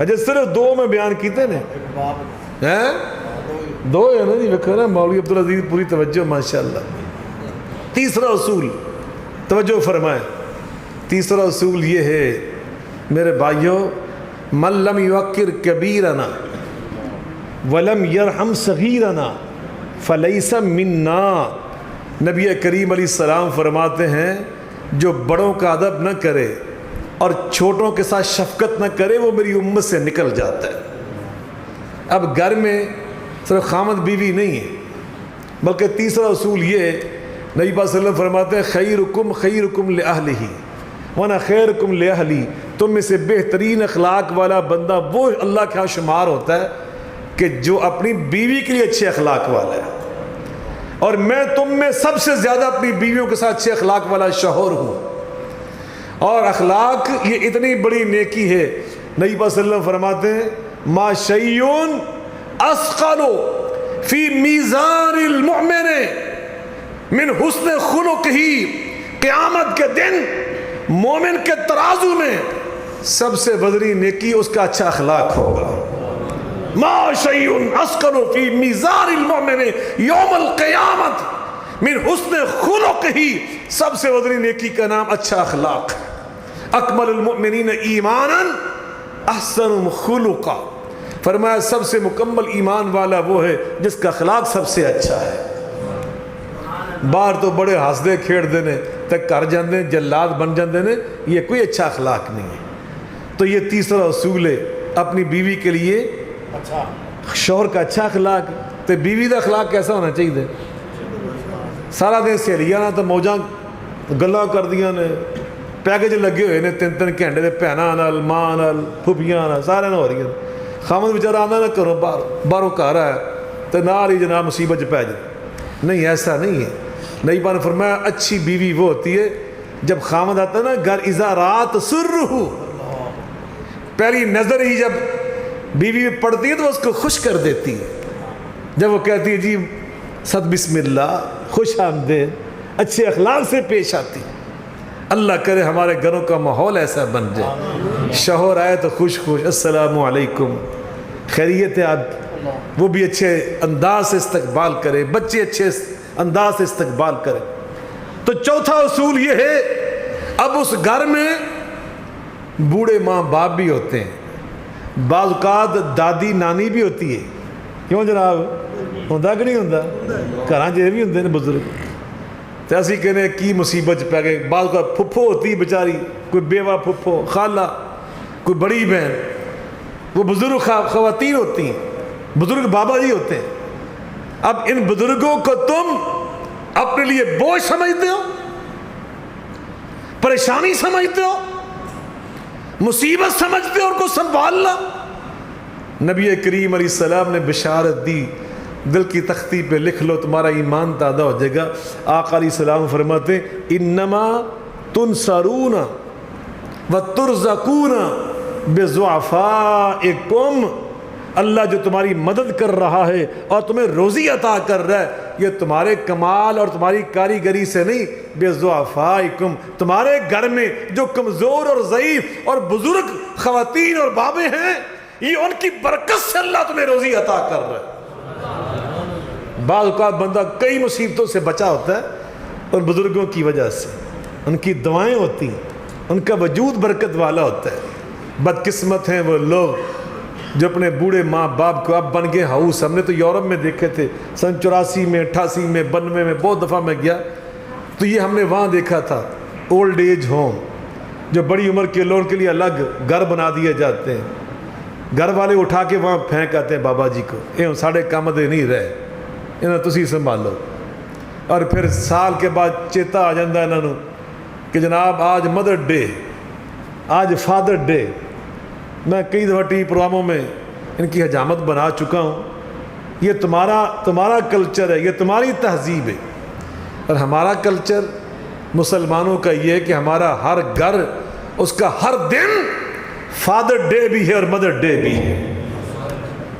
اجے صرف 2 میں بیان کیتے نے، 2 ہے نا جی، وکھو نا مولوی عبدالعزیز پوری توجہ ماشاءاللہ۔ تیسرا اصول توجہ فرمائیں، تیسرا اصول یہ ہے میرے بھائیوں، من لم یوقر کبیرنا ولم یرحم صغیرنا فلیس منا۔ نبی کریم علیہ السلام فرماتے ہیں جو بڑوں کا ادب نہ کرے اور چھوٹوں کے ساتھ شفقت نہ کرے وہ میری امت سے نکل جاتا ہے۔ اب گھر میں صرف خامد بیوی نہیں ہے، بلکہ تیسرا اصول یہ ہے، نبی پاک صلی اللہ علیہ وسلم فرماتے ہیں خیرکم خیرکم لأہلہ وانا خیرکم لأہلی، تم میں سے بہترین اخلاق والا بندہ وہ اللہ کے ہاں شمار ہوتا ہے کہ جو اپنی بیوی کے لیے اچھے اخلاق والا ہے، اور میں تم میں سب سے زیادہ اپنی بیویوں کے ساتھ اچھے اخلاق والا شوہر ہوں۔ اور اخلاق یہ اتنی بڑی نیکی ہے، نبی پاک صلی اللہ علیہ وسلم فرماتے ہیں ما شیئن اسقل فی میزان المؤمن من حسن خلقہ، قیامت کے دن مومن کے ترازو میں سب سے وزنی نیکی اس کا اچھا اخلاق ہوگا۔ ما شیئن اسقل فی میزان المؤمن یوم القیامت من حسن خلقہ، سب سے وزنی نیکی کا نام اچھا اخلاق۔ اکمل المؤمنین ایمانا احسن خلقا، فرمایا سب سے مکمل ایمان والا وہ ہے جس کا اخلاق سب سے اچھا ہے۔ باہر تو بڑے ہنس دے کھیڑ دینے، تے گھر جاندے جلاد بن جاندے نے، یہ کوئی اچھا اخلاق نہیں ہے۔ تو یہ تیسرا اصول ہے اپنی بیوی کے لیے شوہر کا اچھا اخلاق، تے بیوی دا اخلاق کیسا ہونا چاہیے؟ سارا دن سہیلیاں نہ تو موجاں گلاں کر دیاں نے، پیکج لگے ہوئے نے 3-3 گھنٹے دے بھیناں نال، ماں نال، پھوپھیاں نال، سارے نال ہو رہی ہیں۔ خامد بیچارہ آندا نہ کرو باہروں گھر آیا تو نال ہی جناب مصیبت پہ جائے۔ نہیں، ایسا نہیں ہے۔ نبی پاک نے فرمایا اچھی بیوی وہ ہوتی ہے جب خامد آتا ہے نا گھر، اذا رات سرہ، پہلی نظر ہی جب بیوی پڑتی ہے تو اس کو خوش کر دیتی ہے۔ جب وہ کہتی ہے جی صد بسم اللہ، خوش آمدید، اچھے اخلاق سے پیش آتی۔ اللہ کرے ہمارے گھروں کا ماحول ایسا بن جائے، شوہر آئے تو خوش خوش، السلام علیکم، خیریت ہے آپ، وہ بھی اچھے انداز سے استقبال کرے، بچے اچھے انداز سے استقبال کرے۔ تو چوتھا اصول یہ ہے، اب اس گھر میں بوڑھے ماں باپ بھی ہوتے ہیں، بعض اوقات دادی نانی بھی ہوتی ہے، کیوں جناب؟ ہوندہ کہ نہیں ہوندہ؟ گھراں جے بھی ہوندے نے بزرگ، تو اسی کہنے کی مصیبت پہ گئے۔ بعض اوقات پھپھو ہوتی ہے بیچاری، کوئی بیوہ پھپھو، خالہ، کوئی بڑی بہن، وہ بزرگ خواتین ہوتی ہیں، بزرگ بابا جی ہوتے ہیں۔ اب ان بزرگوں کو تم اپنے لیے بوجھ سمجھتے ہو، پریشانی سمجھتے ہو، مصیبت سمجھتے ہو، اور کو سنبھالنا۔ نبی کریم علیہ السلام نے بشارت دی، دل کی تختی پہ لکھ لو، تمہارا ایمان تازہ ہو جائے گا۔ آقا علیہ السلام فرماتے ہیں انما تنصرون وترزقون بضعفائکم، اللہ جو تمہاری مدد کر رہا ہے اور تمہیں روزی عطا کر رہا ہے، یہ تمہارے کمال اور تمہاری کاریگری سے نہیں، بضعفائکم، تمہارے گھر میں جو کمزور اور ضعیف اور بزرگ خواتین اور بابے ہیں، یہ ان کی برکت سے اللہ تمہیں روزی عطا کر رہا ہے۔ بعض اوقات بندہ کئی مصیبتوں سے بچا ہوتا ہے اور بزرگوں کی وجہ سے، ان کی دعائیں ہوتی ہیں، ان کا وجود برکت والا ہوتا ہے۔ بدقسمت ہیں وہ لوگ جو اپنے بوڑھے ماں باپ کو اب بن گئے ہاؤس۔ ہم نے تو یورپ میں دیکھے تھے، سن 84 میں، 88 میں، 92 میں، بہت دفعہ میں گیا تو یہ ہم نے وہاں دیکھا تھا، اولڈ ایج ہوم، جو بڑی عمر کے لوگوں کے لیے الگ گھر بنا دیے جاتے ہیں۔ گھر والے اٹھا کے وہاں پھینک آتے ہیں بابا جی کو، یہ ساڑھے کام دے نہیں رہے، انہیں تسی سنبھالو۔ اور پھر سال کے بعد چیتا آ جاندہ انہوں کہ جناب آج مدر ڈے، آج فادر ڈے۔ میں کئی دفعہ ٹی وی پروگراموں میں ان کی حجامت بنا چکا ہوں۔ یہ تمہارا کلچر ہے، یہ تمہاری تہذیب ہے، اور ہمارا کلچر مسلمانوں کا یہ ہے کہ ہمارا ہر گھر، اس کا ہر دن فادر ڈے بھی ہے اور مدر ڈے بھی ہے۔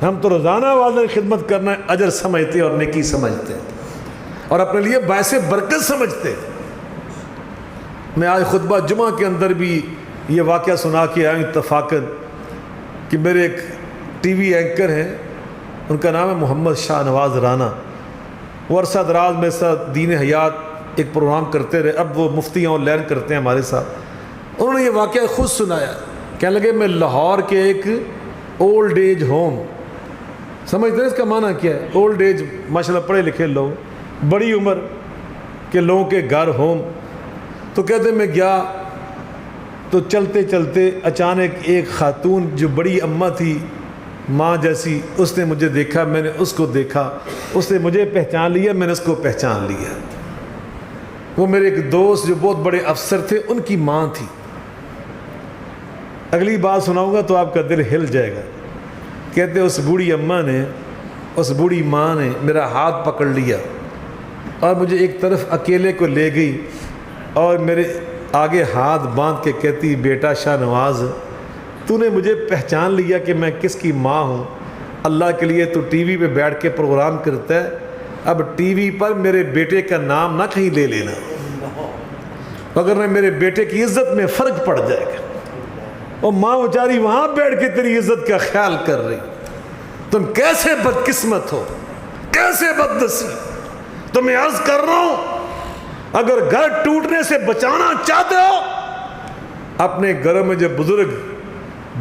ہم تو روزانہ والدین خدمت کرنا اجر سمجھتے اور نیکی سمجھتے اور اپنے لیے باعث برکت سمجھتے۔ میں آج خطبہ جمعہ کے اندر بھی یہ واقعہ سنا کے آیا اتفاقاً کہ میرے ایک ٹی وی اینکر ہیں، ان کا نام ہے محمد شاہ نواز رانا، وہ عرصہ دراز میں ساتھ دین حیات ایک پروگرام کرتے رہے، اب وہ مفتی آن لائن کرتے ہیں ہمارے ساتھ۔ انہوں نے یہ واقعہ خود سنایا، کہنے لگے میں لاہور کے ایک اولڈ ایج ہوم، سمجھتے ہیں اس کا معنی کیا ہے؟ اولڈ ایج، ماشاءاللہ پڑھے لکھے لوگ، بڑی عمر کے لوگوں کے گھر ہوم۔ تو کہتے میں گیا تو چلتے چلتے اچانک ایک خاتون جو بڑی اماں تھی، ماں جیسی، اس نے مجھے دیکھا، میں نے اس کو دیکھا، اس نے مجھے پہچان لیا، میں نے اس کو پہچان لیا۔ وہ میرے ایک دوست جو بہت بڑے افسر تھے، ان کی ماں تھی۔ اگلی بات سناؤں گا تو آپ کا دل ہل جائے گا۔ کہتے اس بوڑھی اماں نے، اس بوڑھی ماں نے میرا ہاتھ پکڑ لیا اور مجھے ایک طرف اکیلے کو لے گئی اور میرے آگے ہاتھ باندھ کے کہتی بیٹا شاہ نواز، تو نے مجھے پہچان لیا کہ میں کس کی ماں ہوں؟ اللہ کے لیے تو ٹی وی پہ بیٹھ کے پروگرام کرتا ہے، اب ٹی وی پر میرے بیٹے کا نام نہ کہیں لے لینا، وگرنہ میرے بیٹے کی عزت میں فرق پڑ جائے گا۔ اور ماں بیچاری وہاں بیٹھ کے تیری عزت کا خیال کر رہی۔ تم کیسے بدقسمت ہو، کیسے بدنصیب۔ تمہیں عرض کر رہا ہوں، اگر گھر ٹوٹنے سے بچانا چاہتے ہو، اپنے گھروں میں جو بزرگ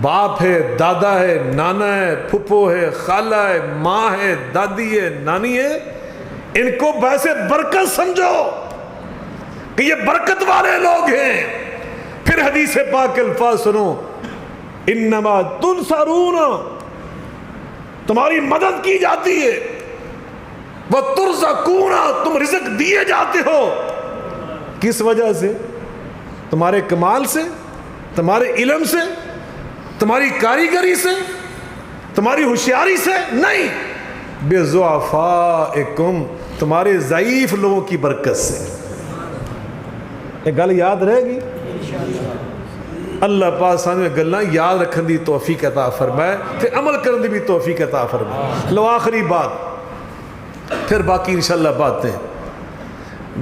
باپ ہے، دادا ہے، نانا ہے، پھپھو ہے، خالہ ہے، ماں ہے، دادی ہے، نانی ہے، ان کو باعث برکت سمجھو۔ کہ یہ برکت والے لوگ ہیں۔ پھر حدیث پاک کے الفاظ سنو، انما تنصرون، تمہاری مدد کی جاتی ہے، وترزقون، تم رزق دیے جاتے ہو۔ کس وجہ سے؟ تمہارے کمال سے، تمہارے علم سے، تمہاری کاریگری سے، تمہاری ہوشیاری سے نہیں، بضعفائکم، تمہارے ضعیف لوگوں کی برکت سے۔ یہ گل یاد رہے گی؟ اللہ پاک سامنے گلاں یاد رکھن دی توفیق عطا فرمائے تے عمل کرن دی بھی توفیق عطا فرمائے۔ لو آخری بات، پھر باقی انشاءاللہ باتیں۔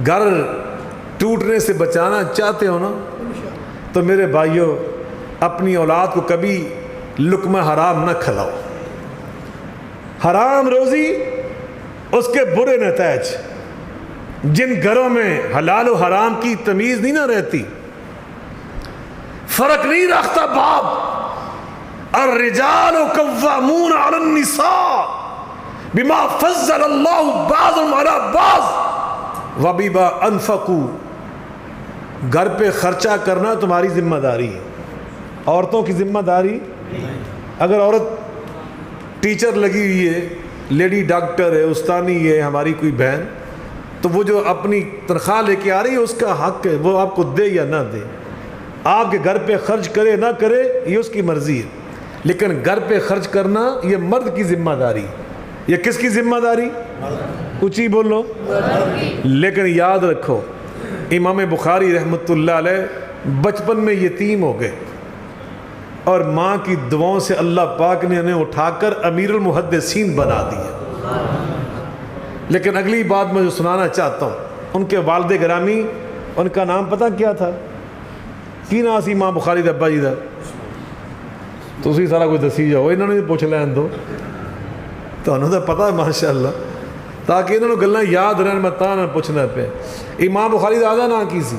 گھر ٹوٹنے سے بچانا چاہتے ہو نا، تو میرے بھائیوں اپنی اولاد کو کبھی لقمہ حرام نہ کھلاؤ۔ حرام روزی، اس کے برے نتائج۔ جن گھروں میں حلال و حرام کی تمیز نہیں نہ رہتی، فرق نہیں رکھتا باپ، الرجال قوامون علی النساء بما فضل اللہ بعضهم علی بعض وبما انفقوا، گھر پہ خرچہ کرنا تمہاری ذمہ داری ہے، عورتوں کی ذمہ داری۔ اگر عورت ٹیچر لگی ہوئی ہے، لیڈی ڈاکٹر ہے، استانی ہے، ہماری کوئی بہن، تو وہ جو اپنی تنخواہ لے کے آ رہی ہے اس کا حق ہے، وہ آپ کو دے یا نہ دے، آپ کے گھر پہ خرچ کرے نہ کرے یہ اس کی مرضی ہے، لیکن گھر پہ خرچ کرنا یہ مرد کی ذمہ داری۔ یہ کس کی ذمہ داری؟ اونچی بولو۔ لیکن یاد رکھو، امام بخاری رحمۃ اللہ علیہ بچپن میں یتیم ہو گئے، اور ماں کی دعاؤں سے اللہ پاک نے انہیں اٹھا کر امیر المحدثین بنا دیا۔ لیکن اگلی بات میں جو سنانا چاہتا ہوں، ان کے والد گرامی، ان کا نام پتہ کیا تھا؟ کی نام سی ماں بخاری دے ابا جی دا؟ تو اسی سارا کوئی دسی جاؤ، انہوں نے پوچھ لین دو، تو انہوں نے پتہ ہے ماشاءاللہ، تاکہ انہوں نے گلنا یاد رہن، میں تاں نہ پوچھنا پہ۔ امام بخاری دا آدھا نام کی سی؟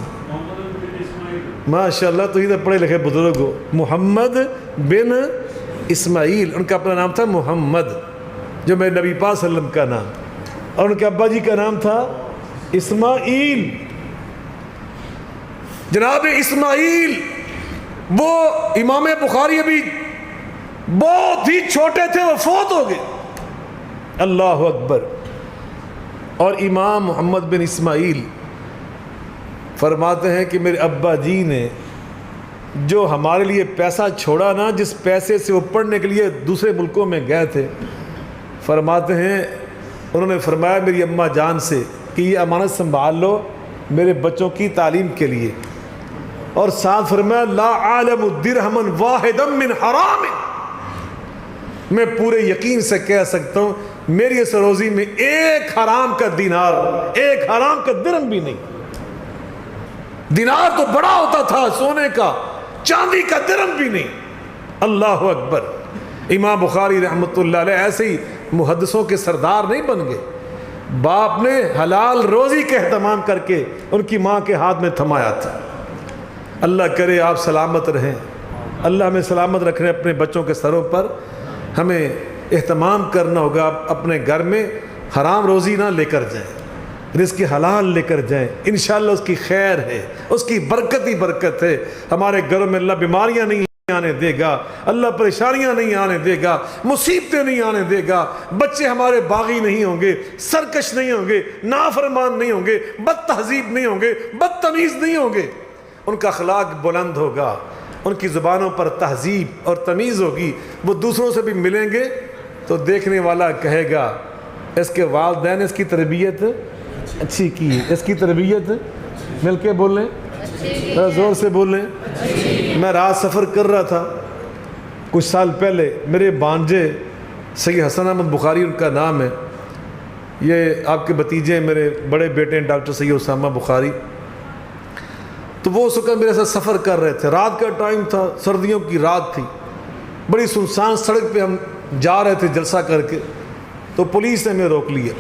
ماشاءاللہ، تو ہی تو پڑھے لکھے بزرگ ہو۔ محمد بن اسماعیل، ان کا اپنا نام تھا محمد، جو میرے نبی پاک صلی اللہ علیہ وسلم کا نام، اور ان کے ابا جی کا نام تھا اسماعیل۔ جناب اسماعیل، وہ امام بخاری ابھی بہت ہی چھوٹے تھے، وہ فوت ہو گئے۔ اللہ اکبر۔ اور امام محمد بن اسماعیل فرماتے ہیں کہ میرے ابا جی نے جو ہمارے لیے پیسہ چھوڑا نا، جس پیسے سے وہ پڑھنے کے لیے دوسرے ملکوں میں گئے تھے، فرماتے ہیں انہوں نے فرمایا میری اماں جان سے کہ یہ امانت سنبھال لو میرے بچوں کی تعلیم کے لیے، اور ساتھ فرمایا لا عالم درہما واحدا من حرام، میں پورے یقین سے کہہ سکتا ہوں میری اس روزی میں ایک حرام کا دینار، ایک حرام کا درہم بھی نہیں۔ دینار تو بڑا ہوتا تھا سونے کا، چاندی کا درہم بھی نہیں۔ اللہ اکبر۔ امام بخاری رحمۃ اللہ علیہ ایسے ہی محدثوں کے سردار نہیں بن گئے، باپ نے حلال روزی کا اہتمام کر کے ان کی ماں کے ہاتھ میں تھمایا تھا۔ اللہ کرے آپ سلامت رہیں، اللہ ہمیں سلامت رکھنے اپنے بچوں کے سروں پر۔ ہمیں اہتمام کرنا ہوگا، اپنے گھر میں حرام روزی نہ لے کر جائیں، رزق حلال لے کر جائیں، انشاءاللہ اس کی خیر ہے، اس کی برکت ہی برکت ہے۔ ہمارے گھروں میں اللہ بیماریاں نہیں آنے دے گا، اللہ پریشانیاں نہیں آنے دے گا، مصیبتیں نہیں آنے دے گا، بچے ہمارے باغی نہیں ہوں گے، سرکش نہیں ہوں گے، نافرمان نہیں ہوں گے، بد تہذیب نہیں ہوں گے، بدتمیز نہیں ہوں گے، ان کا اخلاق بلند ہوگا، ان کی زبانوں پر تہذیب اور تمیز ہوگی، وہ دوسروں سے بھی ملیں گے تو دیکھنے والا کہے گا اس کے والدین اس کی تربیت اچھی کی، اس کی تربیت، مل کے بولیں، ذرا زور سے بولیں۔ میں رات سفر کر رہا تھا کچھ سال پہلے، میرے بانجے سید حسن احمد بخاری ان کا نام ہے، یہ آپ کے بھتیجے میرے بڑے بیٹے ہیں ڈاکٹر سید اسامہ بخاری، تو وہ اس وقت میرے ساتھ سفر کر رہے تھے، رات کا ٹائم تھا، سردیوں کی رات تھی، بڑی سنسان سڑک پہ ہم جا رہے تھے جلسہ کر کے، تو پولیس نے ہمیں روک لیا۔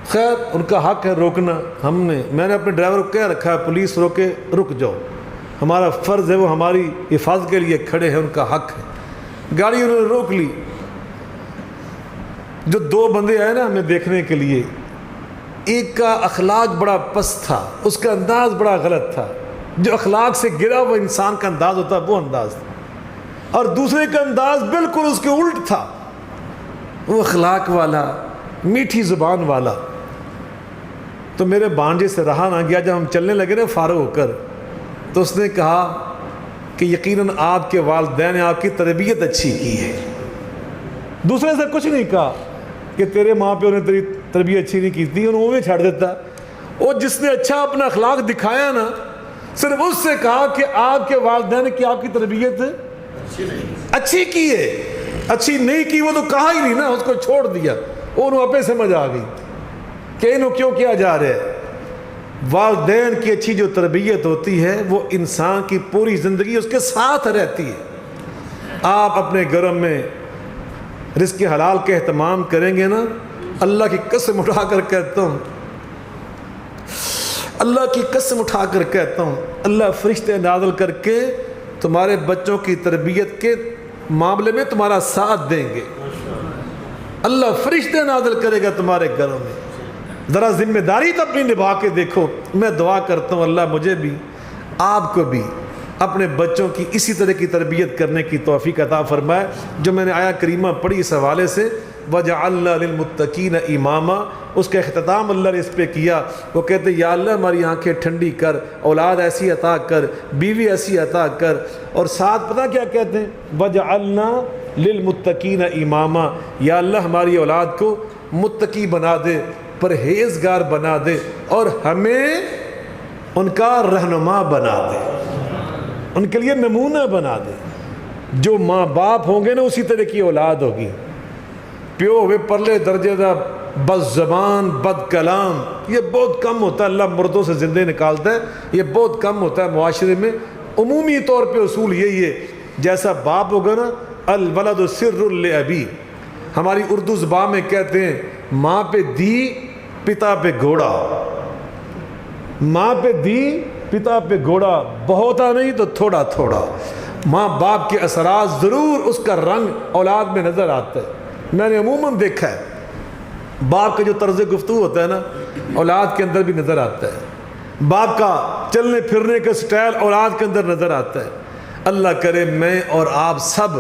خیر ان کا حق ہے روکنا، میں نے اپنے ڈرائیور کو کہہ رکھا ہے پولیس روکے رک جاؤ، ہمارا فرض ہے، وہ ہماری حفاظت کے لیے کھڑے ہیں، ان کا حق ہے۔ گاڑی انہوں نے روک لی، جو دو بندے آئے نا ہمیں دیکھنے کے لیے، ایک کا اخلاق بڑا پست تھا، اس کا انداز بڑا غلط تھا، جو اخلاق سے گرا وہ انسان کا انداز ہوتا ہے وہ انداز تھا، اور دوسرے کا انداز بالکل اس کے الٹ تھا، وہ اخلاق والا، میٹھی زبان والا۔ تو میرے بانجے سے رہا نہ گیا، جب ہم چلنے لگے نا فارغ ہو کر، تو اس نے کہا کہ یقیناً آپ کے والدین نے آپ کی تربیت اچھی کی ہے۔ دوسرے سے کچھ نہیں کہا کہ تیرے ماں پیو نے تیری تربیت اچھی نہیں کی تھی، انہوں نے چھاڑ دیتا۔ اور جس نے اچھا اپنا اخلاق دکھایا نا، صرف اس سے کہا کہ آپ کے والدین نے کہ آپ کی تربیت اچھی کی ہے، اچھی نہیں کی وہ تو کہا ہی نہیں نا، اس کو چھوڑ دیا۔ انہوں اپنے سمجھ آ گئی کہ انہوں کیوں کیا جا رہا ہے۔ والدین کی اچھی جو تربیت ہوتی ہے وہ انسان کی پوری زندگی اس کے ساتھ رہتی ہے۔ آپ اپنے گھر میں رزق حلال کے اہتمام کریں گے نا، اللہ کی قسم اٹھا کر کہتا ہوں، اللہ کی قسم اٹھا کر کہتا ہوں، اللہ فرشتے نازل کر کے تمہارے بچوں کی تربیت کے معاملے میں تمہارا ساتھ دیں گے۔ اللہ فرشتے نازل کرے گا تمہارے گھروں میں۔ ذرا ذمہ داری تو اپنی نبھا کے دیکھو۔ میں دعا کرتا ہوں اللہ مجھے بھی آپ کو بھی اپنے بچوں کی اسی طرح کی تربیت کرنے کی توفیق عطا فرمائے۔ جو میں نے آیا کریمہ پڑھی اس حوالے سے وَجَعَلْنَا لِلْمُتَّقِينَ إِمَامًا، اس کا اختتام اللہ نے اس پہ کیا۔ وہ کہتے یا اللہ ہماری آنکھیں ٹھنڈی کر، اولاد ایسی عطا کر، بیوی ایسی عطا کر، اور ساتھ پتہ کیا کہتے ہیں وَجَعَلْنَا لِلْمُتَّقِينَ إِمَامًا، یا اللہ ہماری اولاد کو متقی بنا دے، پرہیزگار بنا دے، اور ہمیں ان کا رہنما بنا دے، ان کے لیے نمونہ بنا دے۔ جو ماں باپ ہوں گے نا اسی طرح کی اولاد ہوگی۔ پیو ہوئے پرلے درجے دا بد زبان بد کلام، یہ بہت کم ہوتا ہے، اللہ مردوں سے زندے نکالتا ہے، یہ بہت کم ہوتا ہے معاشرے میں۔ عمومی طور پہ اصول یہی ہے، جیسا باپ ہوگا نا الولد سر لابی، ہماری اردو زبان میں کہتے ہیں ماں پہ دی پتا پہ گھوڑا، ماں پہ دی پتا پہ گھوڑا، بہتا نہیں تو تھوڑا تھوڑا۔ ماں باپ کے اثرات ضرور اس کا رنگ اولاد میں نظر آتا ہے۔ میں نے عموماً دیکھا ہے باپ کا جو طرز گفتگو ہوتا ہے نا اولاد کے اندر بھی نظر آتا ہے، باپ کا چلنے پھرنے کا سٹائل اولاد کے اندر نظر آتا ہے۔ اللہ کرے میں اور آپ سب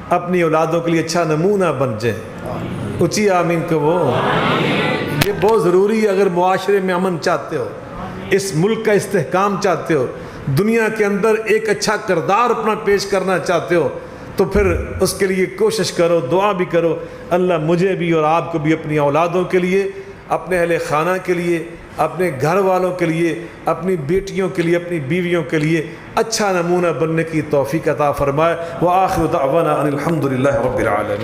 اپنی اولادوں کے لیے اچھا نمونہ بن جائیں۔ اونچی آمین کہو۔ یہ بہت ضروری ہے اگر معاشرے میں امن چاہتے ہو، اس ملک کا استحکام چاہتے ہو، دنیا کے اندر ایک اچھا کردار اپنا پیش کرنا چاہتے ہو، تو پھر اس کے لیے کوشش کرو، دعا بھی کرو اللہ مجھے بھی اور آپ کو بھی اپنی اولادوں کے لیے، اپنے اہل خانہ کے لیے، اپنے گھر والوں کے لیے، اپنی بیٹیوں کے لیے، اپنی بیویوں کے لیے اچھا نمونہ بننے کی توفیق عطا فرمائے۔ وآخر دعوانا ان الحمد للہ رب العالمین۔